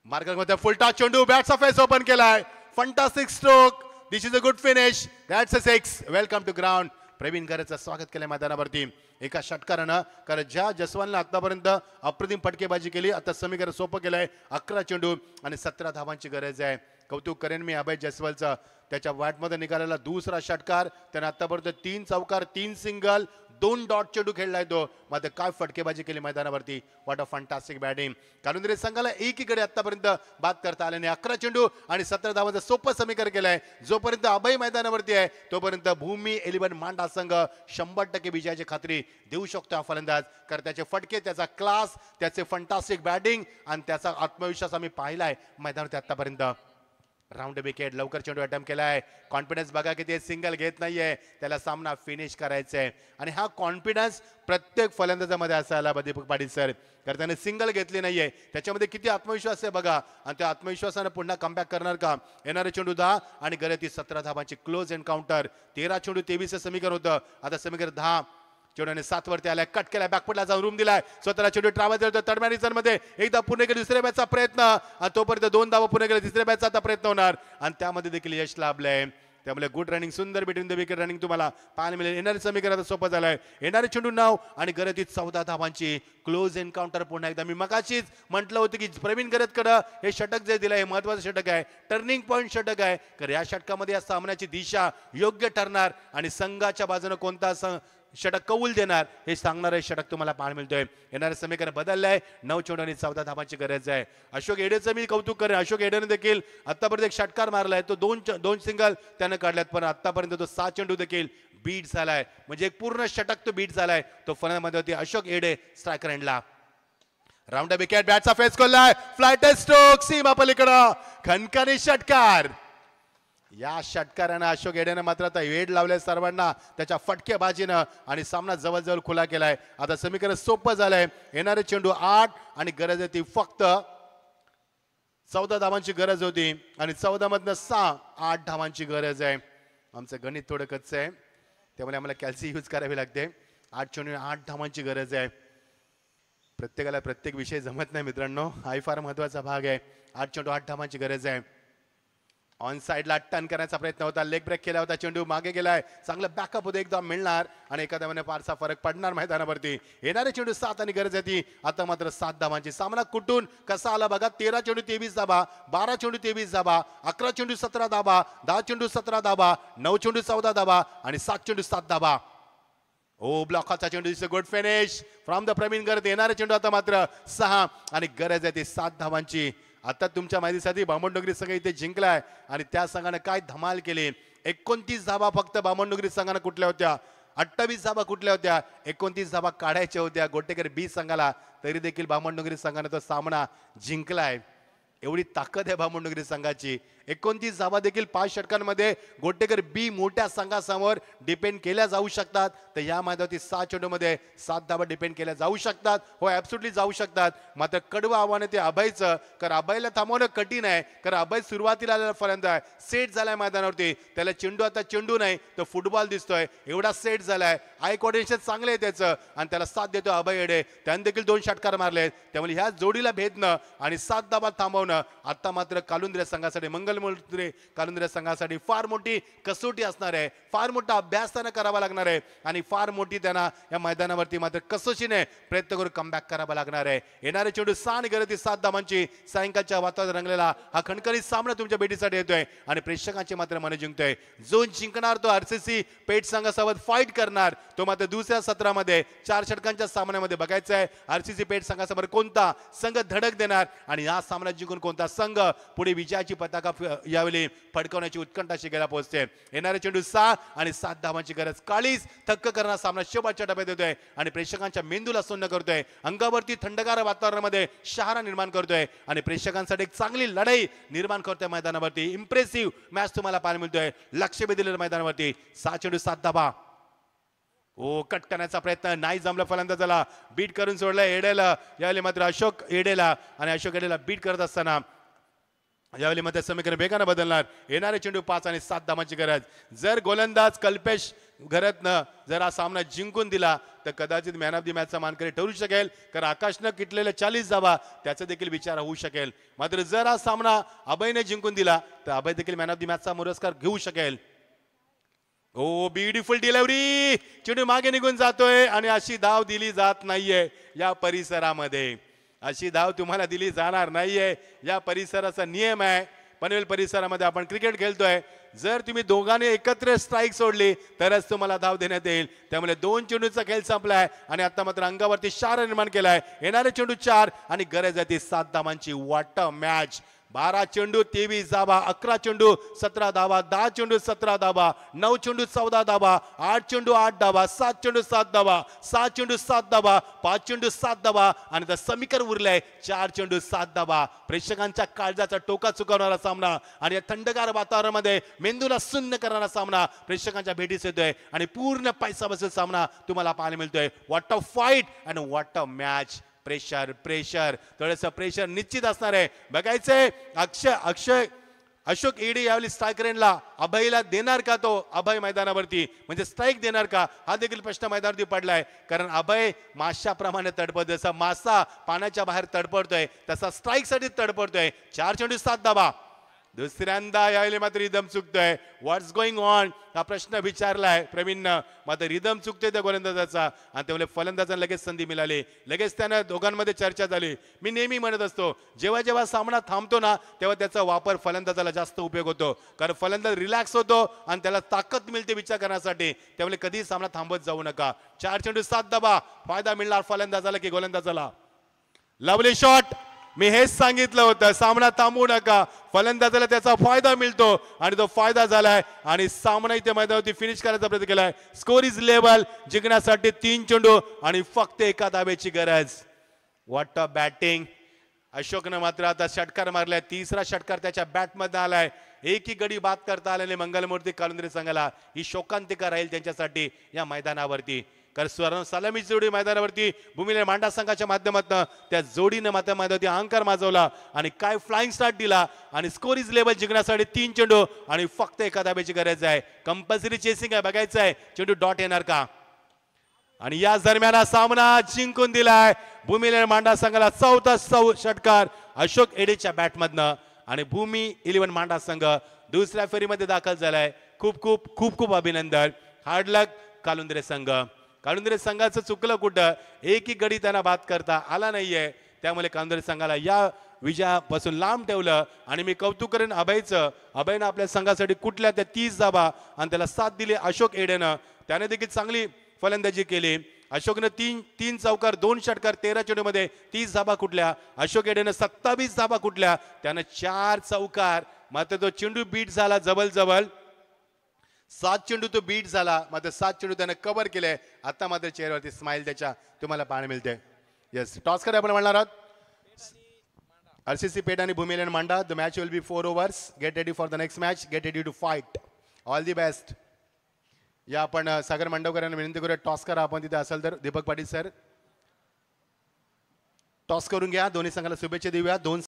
मार्गामध्ये फुलटा चेंडू बॅटचा फेस ओपन केलाय. Fantastic stroke. This is a good finish. That's a 6. Welcome to ground. Pravin घरेचं स्वागत केलं मैदानावरती एका षटकारानं. कारण ज्या जसवालने आतापर्यंत अप्रतिम फटकेबाजी केली, आता समीकरण सोपं केलंय. 11 चेंडू आणि 17 धावांची गरज आहे. कौतुक करेन मी अभय जसवालचं. त्याच्या बॅटमध्ये निघालेला दुसरा षटकार. त्याने आतापर्यंत 3 चौकार 3 सिंगल 2 डॉट चेंडू खेळलाय तो. मात्र काय फटकेबाजी केली मैदानावरती. What a fantastic batting. Kalundre संघाला एकीकडे आतापर्यंत बाद करता आले नाही. 11 चेंडू आणि 17 धावांचं सोपं समीकरण केलंय. जोपर्यंत अभय मैदानावरती आहे तोपर्यंत भूमी 11 मांडा संघ 100% विजयाची खात्री देऊ शकतो हा फलंदाज. कारण त्याचे फटके, त्याचा क्लास, त्याचे फंटास्टिक बॅटिंग आणि त्याचा आत्मविश्वास आम्ही पाहिलाय मैदानावरती आतापर्यंत. Round wicket. लवकर चेंडू अटेम्प्ट केलाय. कॉन्फिडन्स बघा किती सिंगल घेत नाहीये. त्याला सामना फिनिश करायचा आहे आणि हा कॉन्फिडन्स प्रत्येक फलंदाजामध्ये असायला दीपक पाटील सर. कारण त्याने सिंगल घेतली नाहीये. त्याच्यामध्ये किती आत्मविश्वास आहे बघा. आणि त्या आत्मविश्वासाने पुन्हा कमबॅक करणार का. येणारे चेंडू 10 आणि गरती 17 धावांची क्लोज एन्काउंटर. 13 चेंडू 23 समीकरण होतं. आता समीकरण 10 चेंडूने 7 वरती आलाय. कट केलाय. बॅकफुटला जाऊन रूम दिलाय. स्वतःला चेंडू ट्रॅव्हल करतो. तडम्यानी मध्ये एकदा पुणे गेले दुसऱ्या बॅचचा प्रयत्न आणि तोपर्यंत 2 धावा पुणे गेले. तिसऱ्या बॅचचा आता प्रयत्न होणार आणि त्यामध्ये देखील यश लाभलंय. त्यामुळे गुड रनिंग, सुंदर बिटवीन द विकेट रनिंग तुम्हाला पाहायला मिळेल. येणारे समीकरण आता सोपं झालंय. येणारे चेंडू 9 आणि गरतीत 14 धावांची क्लोज एन्काउंटर. पुन्हा एकदा मी मगाशीच म्हटलं होतं की प्रवीण गरतकडं हे षटक जे दिलं हे महत्वाचं षटक आहे. टर्निंग पॉईंट षटक आहे. कारण या षटकामध्ये या सामन्याची दिशा योग्य ठरणार आणि संघाच्या बाजूने कोणता षटक कौल देणार हे सांगणारे षटक तुम्हाला पाहायला मिळतोय. येणारे समीकरण बदललंय. 9 चेंडू आणि 14 धावांची गरज आहे. अशोक एडेचं मी कौतुक करेन. अशोक एडेने देखील आतापर्यंत एक षटकार मारलाय. तो दोन सिंगल त्यानं काढल्यात, पण आतापर्यंत तो 7 चेंडू देखील बीट झालाय. म्हणजे एक पूर्ण षटक तो बीट झालाय. तो फलंदामध्ये होती अशोक एडे स्ट्रायकर एंडला. Round wicket. बॅटचा फेस खोललाय. फ्लायट स्ट्रोक सीमा पलीकडं खणखणी षटकार. या षटकारानं अशोक एडेनं मात्र आता वेड लावले सर्वांना त्याच्या फटकेबाजीनं आणि सामना जवळजवळ खुला केलाय. आता समीकरण सोपं झालंय. येणारे चेंडू 8 आणि गरज होती फक्त 14 धावांची गरज होती आणि 14 मधनं 8 धावांची गरज आहे. आमचं गणित थोडं कच्चं आहे त्यामुळे आम्हाला कॅल्सी यूज करावी लागते. 8 चेंडू 8 धावांची गरज आहे. प्रत्येकाला प्रत्येक विषय जमत नाही मित्रांनो. हाही फार महत्वाचा भाग आहे. 8 चेंडू 8 धावांची गरज आहे. ऑन साइडला टर्न करण्याचा प्रयत्न होता. लेग ब्रेक केला होता. चेंडू मागे गेलाय. चांगलं बॅकअप होतं एकदम मिळणार आणि एका धावाने फारसा फरक पडणार मैदानावरती. येणारे चेंडू 7 आणि गरज होती आता मात्र 7 धावांची. सामना कुठून कसा आला बघा. 13 चेंडू 23 धाबा, 12 चेंडू 23 धाबा, 11 चेंडू 17 धाबा, 10 चेंडू 17 धाबा, 9 चेंडू 14 धाबा आणि 7 चेंडू 7 धाबा. ओ ब्लॉकचा चेंडू. Is a good finish from the Pravin Gharat. येणारे चेंडू आता मात्र 6 आणि गरज आहे ती 7 धावांची. आता तुमच्या माहितीसाठी बामणडोंगरी संघ इथे जिंकलाय आणि त्या संघाने काय धमाल केली. 29 धाबा फक्त बामणडोंगरी संघाने कुठल्या होत्या. 28 धाबा कुठल्या होत्या. 29 धाबा काढायच्या होत्या गोटेकर बी संघाला. तरी देखील बामणडोंगरी संघाने तो सामना जिंकलाय. एवढी ताकद आहे बामणडोंगरी संघाची. 29 धावा देखील 5 षटकांमध्ये गोटेकर बी मोठ्या संघासमोर डिपेंड केल्या जाऊ शकतात. तर या मैदानावरती 6 चेंडूमध्ये 7 धावा डिपेंड केल्या जाऊ शकतात. हो ॲब्सोल्युटली जाऊ शकतात. मात्र कडवं आव्हान आहे ते अभयचं, कारण अभयला थांबवणं कठीण आहे. कारण अभय सुरुवातीला आलेला फलंदाज आहे, सेट झालाय मैदानावरती. त्याला चेंडू आता चेंडू नाही तर फुटबॉल दिसतोय, एवढा सेट झालाय. आय कोऑर्डिनेशन चांगलं आहे त्याचं आणि त्याला साथ देतो अभय एडे. त्याने देखील 2 षटकार मारलेत. त्यामुळे ह्या जोडीला भेदणं आणि 7 धावा थांबवणं आता मात्र कालुंद्रे संघासाठी, मंगलमूर्ती कालुंद्रे संघासाठी फार मोठी कसोटी असणार आहे. फार मोठा अभ्यास त्यांना करावा लागणार आहे आणि फार मोठी त्यांना या मैदानावरती मात्र कसोशीने प्रयत्न करून कमबॅक करावा लागणार आहे. येणारे चेंडू 6 आणि गरज 7 धावांची सायंकाळच्या वातावरणात रंगलेला हा खणखणीत सामना तुमच्या भेटीसाठी येतोय आणि प्रेक्षकांचे मात्र मन जिंकतोय. जो जिंकणार तो आरसीसी पेठ संघासोबत फाईट करणार, तो मात्र दुसऱ्या सत्रामध्ये 4 षटकांच्या सामन्यामध्ये बघायचा आहे. आरसीसी पेठ संघासमोर कोणता संघ धडक देणार आणि हा सामना जिंकून कोणता संघ पुढे विजयाची पताका यावेळी फडकवण्याची उत्कंठा शिकायला पोहोचते. येणारे चेंडू 6 आणि 7 धावांची गरज. काळीच थक्क करणारा सामना शेवटच्या टप्प्यात येतोय आणि प्रेक्षकांच्या मेंदूला सुन्न करतोय. अंगावरती थंडगार वातावरणामध्ये शहारा निर्माण करतोय आणि प्रेक्षकांसाठी एक चांगली लढाई निर्माण करतोय मैदानावरती. इम्प्रेसिव्ह मॅच तुम्हाला पाहायला मिळतोय लक्ष दिलेल्या मैदानावरती. 6 चेंडू 7 धावा. ओ कट करण्याचा प्रयत्न नाही जमला, फलंदाजाला बीट करून सोडलं एडेला. यावेळी मात्र अशोक एडेला आणि अशोक एडेला बीट करत असताना यावेळी मात्र समीकरण वेगानं बदलणार. येणारे चेंडू 5 आणि 7 धावांची गरज. जर गोलंदाज कल्पेश घरतनं जर हा सामना जिंकून दिला तर कदाचित मॅन ऑफ द मॅचचा मानकरी ठरू शकेल, कारण आकाशनं किटलेल्या 40 धावा त्याचा देखील विचार होऊ शकेल. मात्र जर हा सामना अभयने जिंकून दिला तर अभय देखील मॅन ऑफ द मॅचचा पुरस्कार घेऊ शकेल. ओ ब्युटिफुल डिलिव्हरी. चेंडू मागे निघून जातोय आणि अशी धाव दिली जात नाहीये या परिसरामध्ये. अशी धाव तुम्हाला दिली जाणार नाहीये. या परिसराचा नियम आहे. पनवेल परिसरामध्ये आपण क्रिकेट खेळतोय. जर तुम्ही दोघांनी एकत्र स्ट्राईक सोडली तरच तुम्हाला धाव देण्यात येईल. त्यामुळे 2 चेंडूचा खेळ संपलाय आणि आता मात्र अंगावरती शार निर्माण केलाय. येणारे चेंडू 4 आणि गरज आहे ती 7 धावांची. What a match. 12 चेंडू 23 धावा, 11 चेंडू 17 धावा, 10 चेंडू 17 धावा, 9 चेंडू 14 धावा, 8 चेंडू 8 धावा, 7 चेंडू 7 धावा, 6 चेंडू 7 धावा, 5 चेंडू 7 धावा आणि आता समीकरण उरलंय 4 चेंडू 7 धावा. प्रेक्षकांच्या काळजाचा टोका चुकवणारा सामना आणि या थंडगार वातावरणामध्ये मेंदूला सुन्न करणारा सामना प्रेक्षकांच्या भेटीस येतोय आणि पूर्ण पैसा बसेल सामना तुम्हाला पाहायला मिळतोय. What a fight and what a match. Pressure pressure थोडंसं प्रेशर निश्चित असणार आहे. बघायचंय अशोक एडी यावेळी स्ट्रायकरेनला अभयला देणार का, तो अभय मैदानावरती म्हणजे स्ट्राईक देणार का, हा देखील प्रश्न मैदानावरती पडलाय. कारण अभय माशाप्रमाणे तडपड, जसा मासा पाण्याच्या बाहेर तडपडतोय तसा स्ट्राईक साठी तडपडतोय. 4 चेंडू 7 धावा. दुसऱ्यांदा यावेळी मात्र रिदम चुकतोय. व्हॉट्स गोइंग ऑन हा प्रश्न विचारलाय प्रवीणनं. मात्र रिदम चुकतोय त्या गोलंदाजाचा आणि त्यामुळे फलंदाजांना लगेच संधी मिळाली. लगेच त्यानं दोघांमध्ये चर्चा झाली. मी नेहमी म्हणत असतो जेव्हा जेव्हा सामना थांबतो ना तेव्हा त्याचा वापर फलंदाजाला जास्त उपयोग होतो, कारण फलंदाज रिलॅक्स होतो आणि त्याला ताकद मिळते विचार करण्यासाठी. त्यामुळे कधीही सामना थांबत जाऊ नका. 4 चेंडू 7 धावा. फायदा मिळणार फलंदाजाला की गोलंदाजाला. Lovely shot. मी हेच सांगितलं होतं, सामना थांबवू नका. फलंदाजाला त्याचा फायदा मिळतो आणि तो फायदा झालाय आणि सामना इथे मैदानावरती फिनिश करायचा प्रयत्न केलाय. Score is level. जिंकण्यासाठी 3 चेंडू आणि फक्त 1 धावेची गरज. What a batting. अशोकनं मात्र आता षटकार मारलाय. 3रा षटकार त्याच्या बॅटमध्ये आलाय. एकही गडी बाद करता आलेले मंगलमूर्ती कालुंद्रे संघाला ही शोकांतिका राहील त्यांच्यासाठी या मैदानावरती. कारण सलामी जोडी मैदानावरती भूमिले मांडा संघाच्या माध्यमातून त्या जोडीने मात्र मैदानावरती अहंकार माजवला आणि काय फ्लाइंग स्टार्ट दिला आणि स्कोर इज लेवल. जिंकण्यासाठी 3 चेंडू आणि फक्त 1 धावेची गरज आहे. कंपल्सरी चेसिंग आहे. बघायचं आहे चेंडू डॉट येणार का. आणि या दरम्यान हा सामना जिंकून दिलाय भूमिले मांडा संघाला. 4था षटकार अशोक एडेच्या बॅटमधनं आणि भूमी 11 मांडा संघ दुसऱ्या फेरीमध्ये दाखल झालाय. खूप खूप खूप खूप अभिनंदन. हार्ड लक कालुंद्रे संघ. कालुंद्रे संघाचं चुकलं कुठं, एकही गडी त्यांना बाद करता आला नाहीये. त्यामुळे कालुंद्रे संघाला या विजयापासून लांब ठेवलं आणि मी कौतुक करेन अभयचं. अभयनं आपल्या संघासाठी कुठल्या त्या 30 धावा आणि त्याला साथ दिली अशोक एडेनं. त्याने देखील चांगली फलंदाजी केली. अशोकनं 3 चौकार 2 षटकार 13 चेंडूमध्ये 30 धावा कुठल्या. अशोक एडेनं 27 धावा कुठल्या. त्यानं 4 चौकार. मात्र तो चेंडू बीट झाला जवळ 7 चेंडू तो बीट झाला. मात्र 7 चेंडू त्याने कव्हर केले. आता मात्र चेहऱ्यावरती स्माइल त्याच्या तुम्हाला पाहायला मिळते. येस टॉस कडे आपण म्हणणार आहोत. RCC पेट आणि भूमी इलेव्हन मांडा. The match will be 4 overs. Get ready for the next match. Get ready to fight. All the best. या आपण सागर मांडवकरांना विनंती करूया टॉस करा आपण तिथे असाल तर. दीपक पाटील सर टॉस करून घ्या. दोन्ही संघाला शुभेच्छा देऊया. दोन